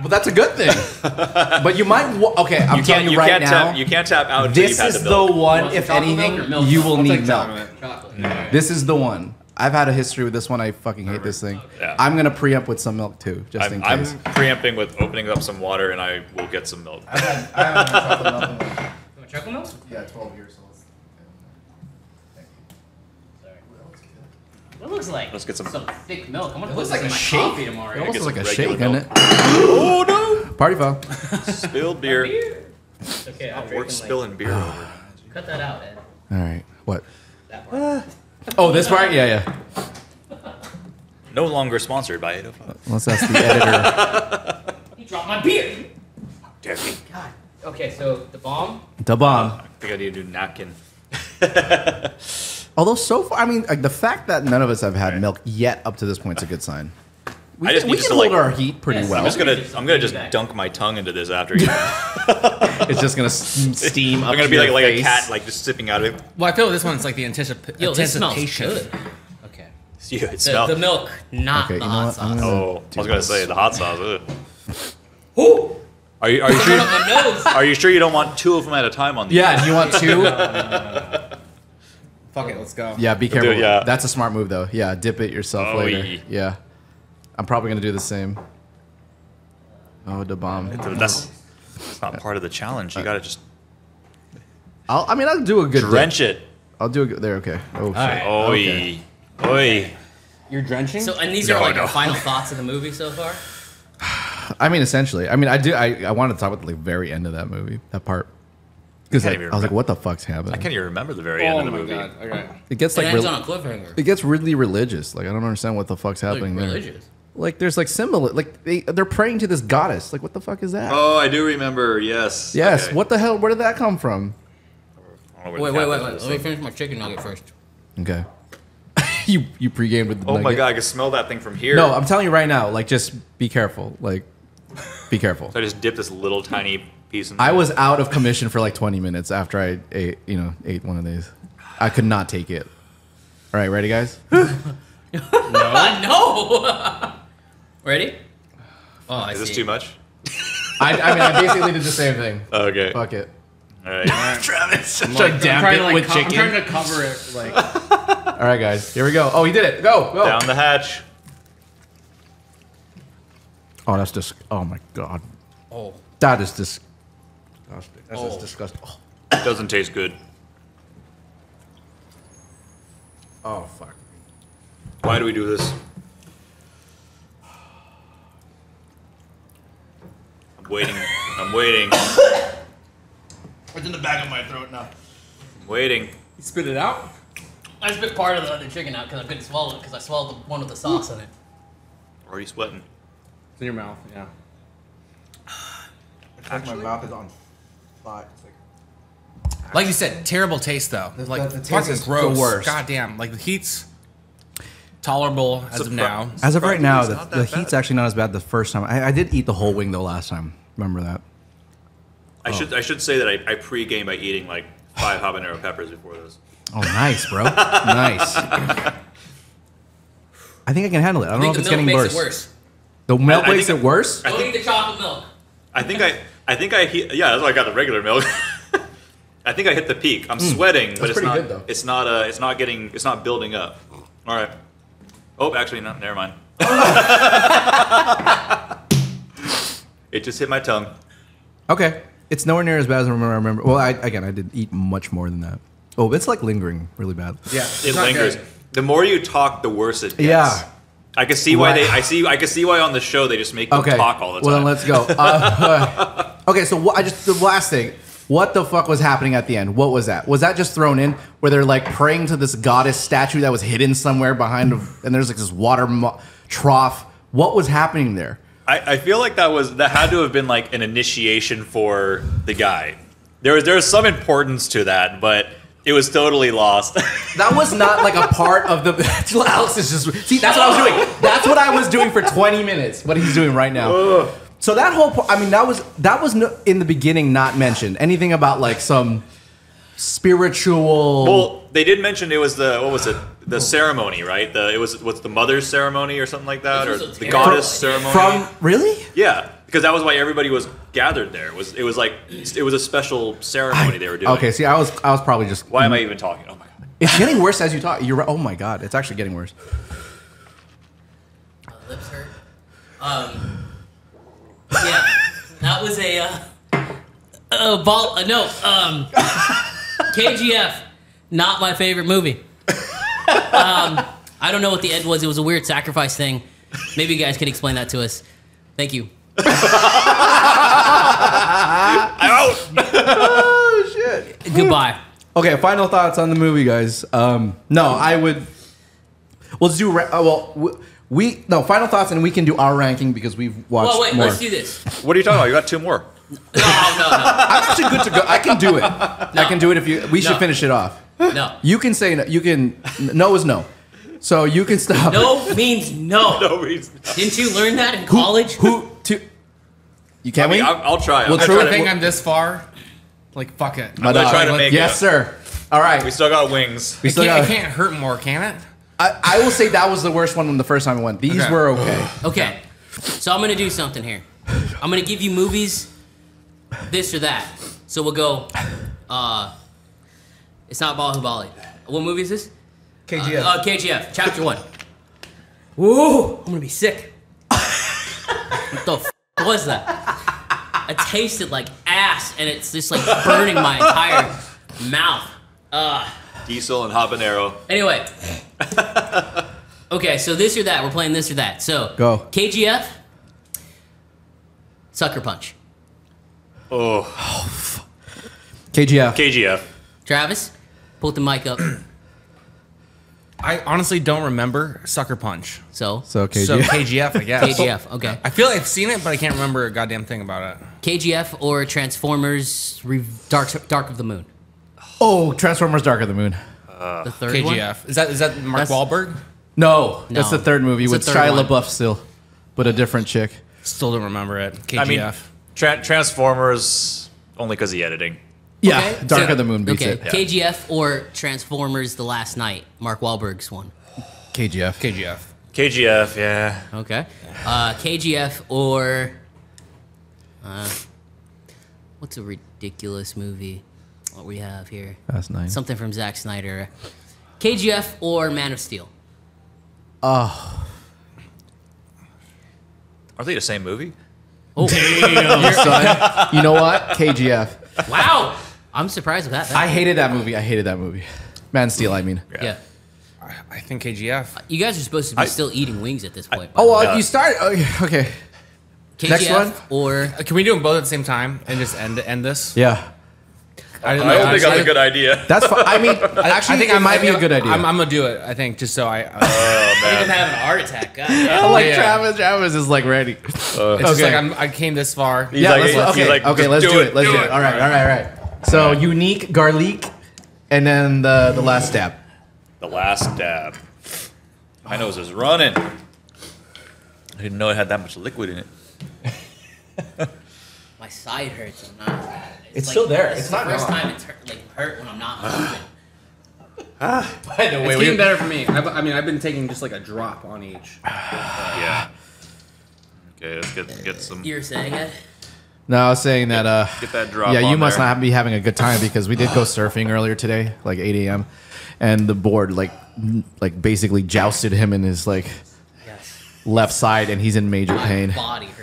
But that's a good thing. But you might. Okay, I'm telling you right now. You can't tap out until This you've had is the the milk. one. Want If some chocolate anything, milk or milk? you will I'll need take milk. chocolate. This is the one. I've had a history with this one. I fucking hate this thing. Yeah. I'm gonna preempt with some milk too, just in I'm case. preempting with opening up some water, and I will get some milk. I haven't had chocolate milk in like, You want chocolate milk? yeah, 12 years. So What looks like? Let's get some- thick milk. I'm gonna it put looks this like in a my shake. coffee tomorrow. It almost Get looks like a some shake, regular isn't it? Oh no! Party foul. Spilled beer. Okay, I'm We're drinking, spilling beer over. Cut that out, Ed. All right. What? That part. Oh, this part? Yeah, yeah. No longer sponsored by 805. Let's ask the editor. He dropped my beer. Damn me. God. Okay, so the bomb. The bomb. I think I need to do napkin. Although so far, I mean, like, the fact that none of us have had milk yet up to this point is a good sign. I just need we to can like. hold our heat pretty Yes, well. I'm gonna just dunk my tongue into this after you. It's just gonna steam up. I'm gonna to be your like a face. cat, like just sipping out of it. Well, I feel this one's like the Yo, this smells anticipation. good. Okay. Yeah, it The smells. milk, not Okay, the you know hot what? I'm sauce. gonna Oh, I was gonna say the hot sauce. Ugh. Ooh, Are you coming sure? up my nose. Are you sure you don't want 2 of them at a time on the? Yeah, do you want 2? Fuck it, let's go. Yeah, be careful. yeah. That's a smart move, though. Yeah, dip it yourself Oh, later. yeah. Yeah. I'm probably going to do the same. Oh, the bomb. That's not part of the challenge. You gotta just I'll do a good drench dip. it. I'll do a good. There, okay. Oh, shit. right. Oi, Okay. oi. You're drenching? So, and these No, are like no. our final thoughts of the movie so far. I mean, essentially. I mean, I wanted to talk about the very end of that movie, that part. Because can't I even was like, remember. what the fuck's happening? I can't even remember the very end of the movie. Okay. It gets It like ends on a cliffhanger. it gets really religious. Like I don't understand what the fuck's Like happening there. religious. Like there's like symbol. Like they're praying to this goddess. Like what the fuck is that? Oh, I do remember. Yes. yes. Okay. What the hell? Where did that come from? I don't know Wait, what wait, wait, happened. wait. Let me finish my chicken nugget first. Okay. you pre-gamed with the Oh my nugget? god, I can smell that thing from here. No, I'm telling you right now. Like just be careful. Like be careful. So I just dipped this little tiny piece in. I was out of commission for like 20 minutes after I ate one of these. I could not take it. All right, ready, guys? No. Ready? Oh, I Is see. this too much? I mean, I basically did the same thing. Okay. Fuck it. All right. Travis, I'm trying to cover it. Like, All right, guys, here we go. Oh, he did it. Go. Down the hatch. Oh, that's just. Oh my god, Oh, that is disgusting. That's Oh. just disgusting. Oh. Doesn't taste good. Oh fuck. Why do we do this? I'm waiting. I'm waiting. It's in the back of my throat now. I'm waiting. you spit it out? I spit part of the other chicken out because I couldn't swallow it because I swallowed the one with the sauce in it. Already sweating. It's in your mouth, yeah. Actually, My mouth is on fire. Like you said, terrible taste though. Like the taste fucking is the gross. worst. God damn. Like the heat's tolerable as of now. As of right now, Surprisingly, the it's not that heat's bad. actually not as bad the first time. I did eat the whole wing though last time. Remember that? I should say that I pre-game by eating like 5 habanero peppers before this. Oh, nice, bro. Nice. I think I can handle it. I don't know I if think it's the milk getting makes worse. it worse. The milk I makes think it worse? I Don't think eat the chocolate milk. I think yeah, that's why I got the regular milk. I think I hit the peak. I'm sweating, but it's pretty not. good, though. It's not building up. All right. Oh, actually, no. Never mind. It just hit my tongue. Okay. It's nowhere near as bad as I remember. Well, I did eat much more than that. Oh, it's like lingering really bad. Yeah. It it's not lingers. good. The more you talk, the worse it gets. Yeah. I can see why Right. I can see why on the show they just make them Okay. talk all the time. Well, then let's go. Okay, so the last thing. What the fuck was happening at the end? What was that? Was that just thrown in where they're like praying to this goddess statue that was hidden somewhere behind, and there's like this water trough? What was happening there? I feel like that had to have been like an initiation for the guy. There was some importance to that, but it was totally lost. That was not like a part of the. Alex is just see. That's what I was doing. That's what I was doing for 20 minutes. What he's doing right now. So that whole. I mean, that was in the beginning not mentioned. Anything about like some spiritual. Well, they did mention it was the ceremony, right? What's the mother's ceremony or something like that, or This was a the terrible goddess idea. ceremony? From really? Yeah, because that was why everybody was gathered there. It was a special ceremony they were doing. Okay. See, I was probably just. Why am I even talking? Oh my god. It's getting worse as you talk. You're right. Oh my god, it's actually getting worse. My lips hurt. Yeah, that was KGF, not my favorite movie. I don't know what the end was. It was a weird sacrifice thing. Maybe you guys can explain that to us. Thank you. I'm out. Oh shit. Goodbye. Okay, final thoughts on the movie, guys. No, I would. Let's do. Final thoughts, and we can do our ranking because we've watched Well, wait, more. let's do this. What are you talking about? You got 2 more. No. I'm actually good to go. I can do it. I can do it if you. We should No. finish it off. No. You can say no. You can. No is no. So you can stop. No means no. No reason. Didn't you learn that in college? You can't wait? I'll try. Well, I'll true. try I to- think I'm this far. Like, fuck it. My I'm gonna dog. try to make Yes, it. sir. All right. We still got wings. We It still can't, got, it can't hurt more, can it? I will say that was the worst one the first time I went. These Okay. were okay. Okay, so I'm gonna do something here. I'm gonna give you movies, this or that. So we'll go. It's not Bahubali. What movie is this? KGF. KGF, Chapter 1. Woo! I'm gonna be sick. What the f was that? I tasted like ass, and it's just like burning my entire mouth. Diesel and habanero. Anyway. Okay, so this or that. We're playing this or that. So Go. KGF, Sucker Punch. Oh, KGF. KGF. Travis, pull the mic up. I honestly don't remember Sucker Punch. So So KGF. KGF, I guess. KGF, okay. I feel like I've seen it, but I can't remember a goddamn thing about it. KGF or Transformers Dark of the Moon? Oh, Transformers: Dark of the Moon. The third one? KGF. Is that Mark That's- Wahlberg? No, No. that's the third movie It's with the third Shia one. LaBeouf still, but a different chick. Still don't remember it. KGF. I mean, Transformers only because of the editing. Yeah, Okay, Dark so- of the Moon beats okay. it. Yeah. KGF or Transformers The Last Night? Mark Wahlberg's one. KGF. KGF. KGF, yeah. Okay. KGF or... what's a ridiculous movie? What we have here? Fast 9. Something from Zack Snyder. KGF or Man of Steel? Oh, Are they the same movie? Oh, son. You know what? KGF. wow! I'm surprised with that. I hated that movie. Man of Steel, I mean. Yeah. I think KGF. You guys are supposed to be still eating wings at this point. Oh, well, Yeah. you start. Okay. KGF next one? or Can we do them both at the same time and just end this? Yeah. I don't think that's a good idea. That's fine. I mean, actually, it might be a good idea. I'm gonna do it. I think just so I. I think I'm having a heart attack. God, I damn. like yeah. Travis is like ready. It's just Okay. like I came this far. He's Yeah, like- let's, he's okay, like, okay, just let's do it. Let's do do it. All right. So unique, garlic, and then the last stab. The last dab. My nose is running. I didn't know it had that much liquid in it. My side hurts. I'm not. It's still there. This It's is not the first gone. time it's hurt when I'm not moving. By the It's getting better for me. I've been taking just like a drop on each. Yeah. Okay, let's get some. You were saying it? No, I was saying that. Get that drop. Yeah, you on must there. not be having a good time because we did go surfing earlier today, like 8 a.m. And the board like basically jousted him in his like Yes. left side, and he's in major My pain. body hurts.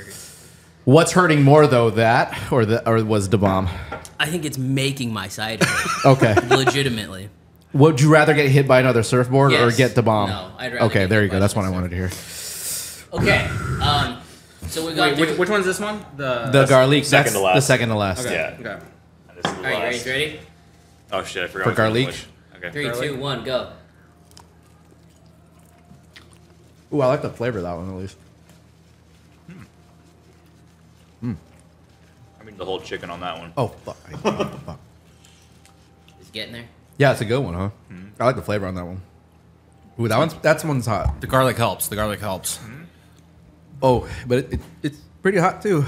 What's hurting more though, that or was the bomb? I think it's making my side hurt. Okay. Legitimately. Would you rather get hit by another surfboard or Yes. get the bomb? No, I'd rather Okay, get there hit you by go. That's what I another wanted to hear. Okay. So we got. Wait, which one's this one? The garlic. second That's to last. the second to last. Okay. Yeah. Okay. This is the All right, last. you ready? Oh shit! I forgot. For which one garlic? was. Okay. 3, Garlic. 2, 1, go. Ooh, I like the flavor of that one at least. I mean the whole chicken on that one. Oh fuck. Fuck. Is it getting there? Yeah, it's a good one, huh? I like the flavor on that one. Ooh, that one's hot. The garlic helps. The garlic helps. Oh, but it's pretty hot too.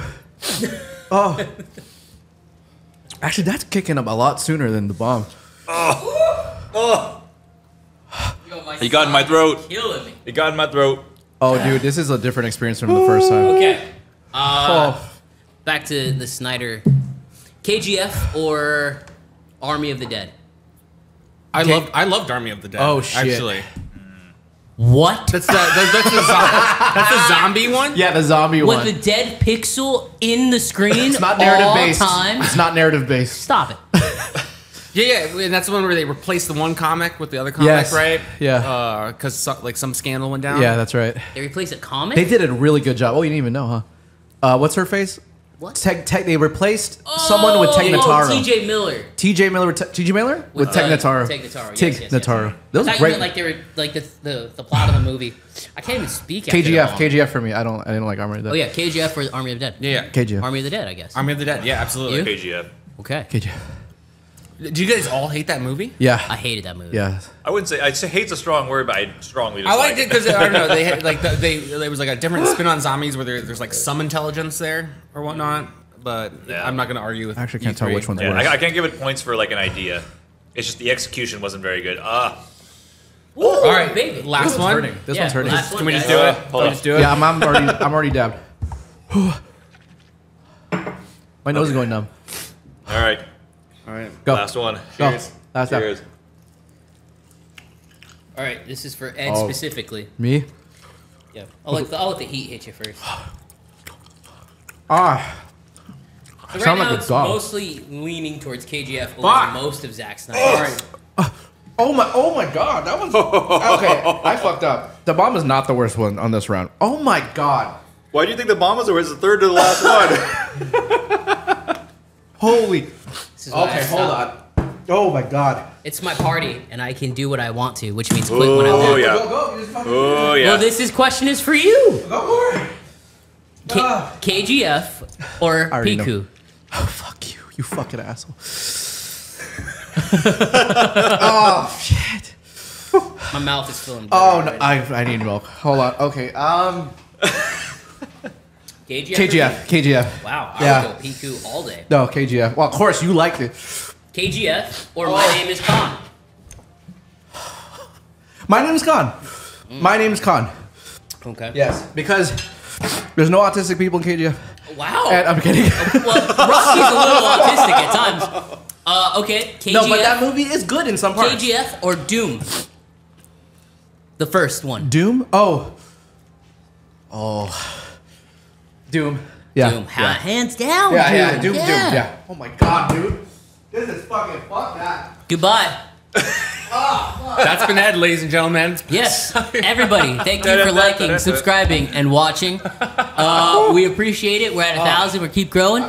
Oh. Actually, that's kicking up a lot sooner than the bomb. Yo, You got in my side throat. is Killing me. It got in my throat. Oh, dude, this is a different experience from the first time. Okay. Oh, Back to the Snyder. KGF or Army of the Dead? I loved Army of the Dead. Oh, shit. Actually, What? that's the zombie one. yeah, the zombie With one. the dead pixel in the screen It's not narrative all based. time? It's not narrative based. Stop it. Yeah, and that's the one where they replaced the one comic with the other comic, Yes. right? Yeah. Because some scandal went down. Yeah, that's right. They replaced a comic? They did a really good job. Oh, you didn't even know, huh? What's her face? What? They replaced someone with Tech Notaro. TJ Miller. TJ Miller with Tech Notaro. Tech Notaro. Tig Yes. Notaro. I Those thought are you great. meant like they were like the plot of the movie. I can't even speak. After KGF. that long. KGF for me. I didn't like Armored Dead. Oh yeah, KGF or Army of the Dead. Yeah. KGF. Army of the Dead, I guess. Army of the Dead. Yeah, absolutely. You? KGF. Okay. KGF. Do you guys all hate that movie? I Yeah. hated that movie. Yeah. I wouldn't say I'd say hate's a strong word, but I strongly I dislike liked it because I don't know. They had like there was like a different spin on zombies where there's like some intelligence there or whatnot. But Yeah. I'm not gonna argue with. I actually you can't tell three. which one's Yeah, worse. I can't give it points for like an idea. It's just the execution wasn't very good. Ooh, All right, baby. last one. hurting. This Yeah, one's hurting. last one, Can we just guys. do it? hold Can we on. just do it? Yeah, I'm already dabbed. My nose is going numb. All right, All right. Go. last one. Go. Cheers. Last time. Cheers. All right, this is for Ed Oh. specifically. Me? Yeah, I'll let the heat hit you first. Ah. So right Sound now like a it's dog. mostly leaning towards KGF over Fuck. most of Zack Snyder. All right. Oh my god, that was okay. I fucked up. The bomb is not the worst one on this round. Oh my god. Why do you think the Bombers was the third to the last one? Holy. This is why I Okay, hold stopped. on. Oh my god. It's my party, and I can do what I want to, which means quit when I Oh want. yeah. Go. You just fucking Oh yeah. Well, this question is for you. go for it. Ah. KGF or already know. Piku? Oh fuck you, you fucking asshole. Oh shit. My mouth is feeling. Oh bitter no, already. I need milk. Hold on. Okay. KGF. KGF. Wow. I Yeah. would go Piku all day. No, KGF. Well, of course you liked it. KGF or My Name is Khan. My name is Khan. My name is Khan. Okay. Yes, because there's no autistic people in KGF. Wow. And I'm kidding. Well, Rocky's a little autistic at times. Okay. KGF. No, but that movie is good in some parts. KGF or Doom? The first one. Doom? Oh. Doom. Yeah. Doom. Yeah. Hands down. Yeah, Doom. Doom. Yeah. Oh my god, dude. This is fucking fuck that. Goodbye. That's been Ed, ladies and gentlemen. Yes, everybody, thank you for liking, subscribing, and watching. We appreciate it. We're at 1,000. We keep growing.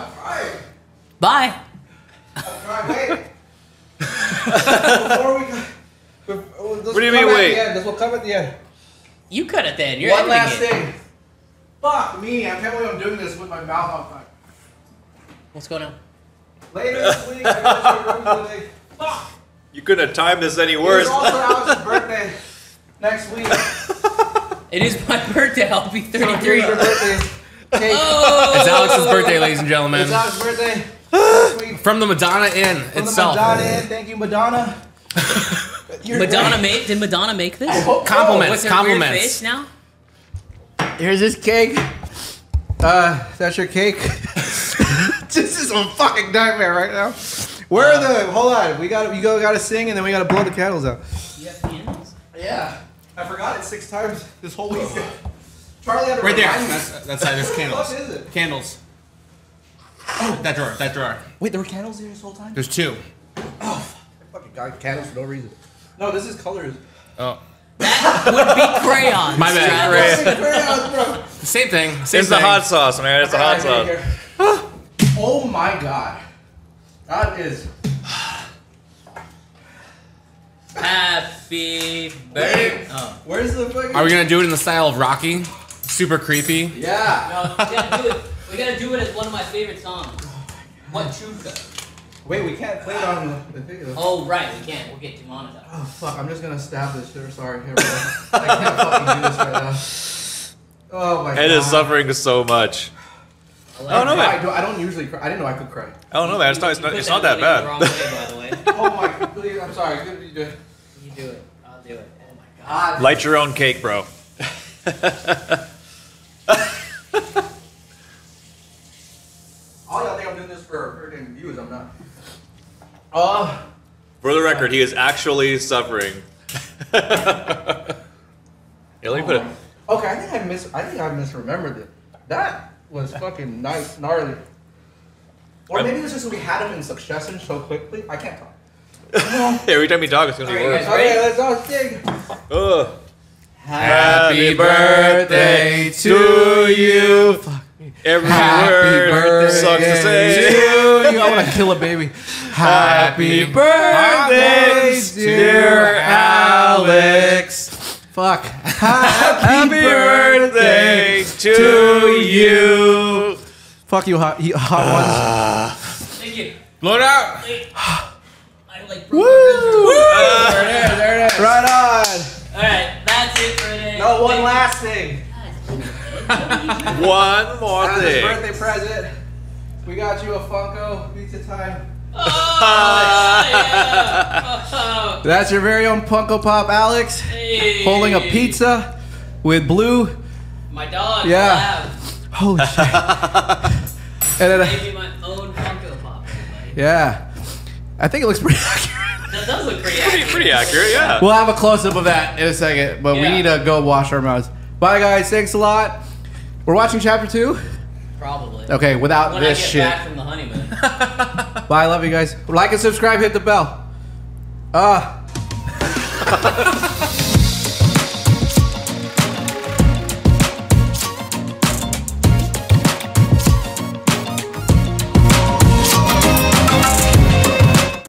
Bye. Wait. What do you mean, wait? This will come at the end. You cut it then. You're One editing last it. thing. Fuck me. I can't believe I'm doing this with my mouth on fire. What's going on? Later this week, I gotta remember the day. Fuck. You couldn't have timed this any It's worse. also Alex's birthday next week. It is my birthday. I'll be 33. Your birthday cake. It's Alex's birthday, ladies and gentlemen. It's Alex's birthday next week. From the Madonna Inn From itself. the Madonna Inn. Thank you, Madonna. Did Madonna make this? Compliments. What's her Compliments. weird face now? Here's this cake. That's your cake. This is a fucking nightmare right now. Where are the? Hold on. You gotta sing, and then we gotta blow the candles out. You have pianos? Yeah, I forgot it 6 times this whole week. Charlie had to Right there. remind me. That's how there's What candles. is it? Candles. Oh, that drawer. Wait, there were candles there this whole time? There's 2. I fucking got candles for no reason. No, this is colors. Oh. Would be crayons. My bad. Travis. Crayons, bro. Same thing. Same It's the thing. hot sauce, man. It's the hot sauce. Oh my god. That is. Happy birthday. Oh. Where's the fucking. Are we gonna do it in the style of Rocky? Super creepy. Yeah. No, we gotta do it as one of my favorite songs. What Chuka? Wait, we can't play it on the thing. Oh, right, we can't. We'll get demonetized. Oh fuck, I'm just gonna stab this shit. Sorry, here we go. I can't fucking do this right now. Oh my god. Ed is suffering so much. I Oh, no, man. I don't usually cry. I didn't know I could cry. I don't know, man. It's not that The bad. wrong way, by the way. Oh my, please, I'm sorry. You do it. You do it. I'll do it. Oh my god. Light your own cake, bro. All y'all think I'm doing this for freaking views. I'm not. For the record, he is actually suffering. Yeah, let me put it. Okay, I think I misremembered it. That was fucking nice, gnarly. Or maybe it was just we had them in succession so quickly. I can't talk. Every time you talk, it's gonna be Alright, worse. guys. Okay, let's all sing. Ugh. Happy birthday to you. Every Happy word birthday sucks to say. to you. I want to kill a baby. Happy birthday, dear Alex. Fuck. Happy birthday to you. Fuck you, hot ones. Thank you. Blow it out. Wait. like. Woo! There it is. Right on. All right, that's it for today. No, one last thing. One more As a thing. birthday present, we got you a Funko Pizza Time. Oh, yeah. That's your very own Funko Pop, Alex, Hey. holding a pizza with blue. My dog. Yeah. Lab. Holy shit. And then, Maybe my own Funko Pop. Everybody. yeah, I think it looks pretty accurate. That does look pretty accurate. Pretty accurate, yeah. We'll have a close up of that in a second, but we Yeah. need to go wash our mouths. Bye, guys. Thanks a lot. We're watching chapter 2. Probably. Okay, without When this I get shit. back from the honeymoon. Bye. Love you guys. Like and subscribe. Hit the bell.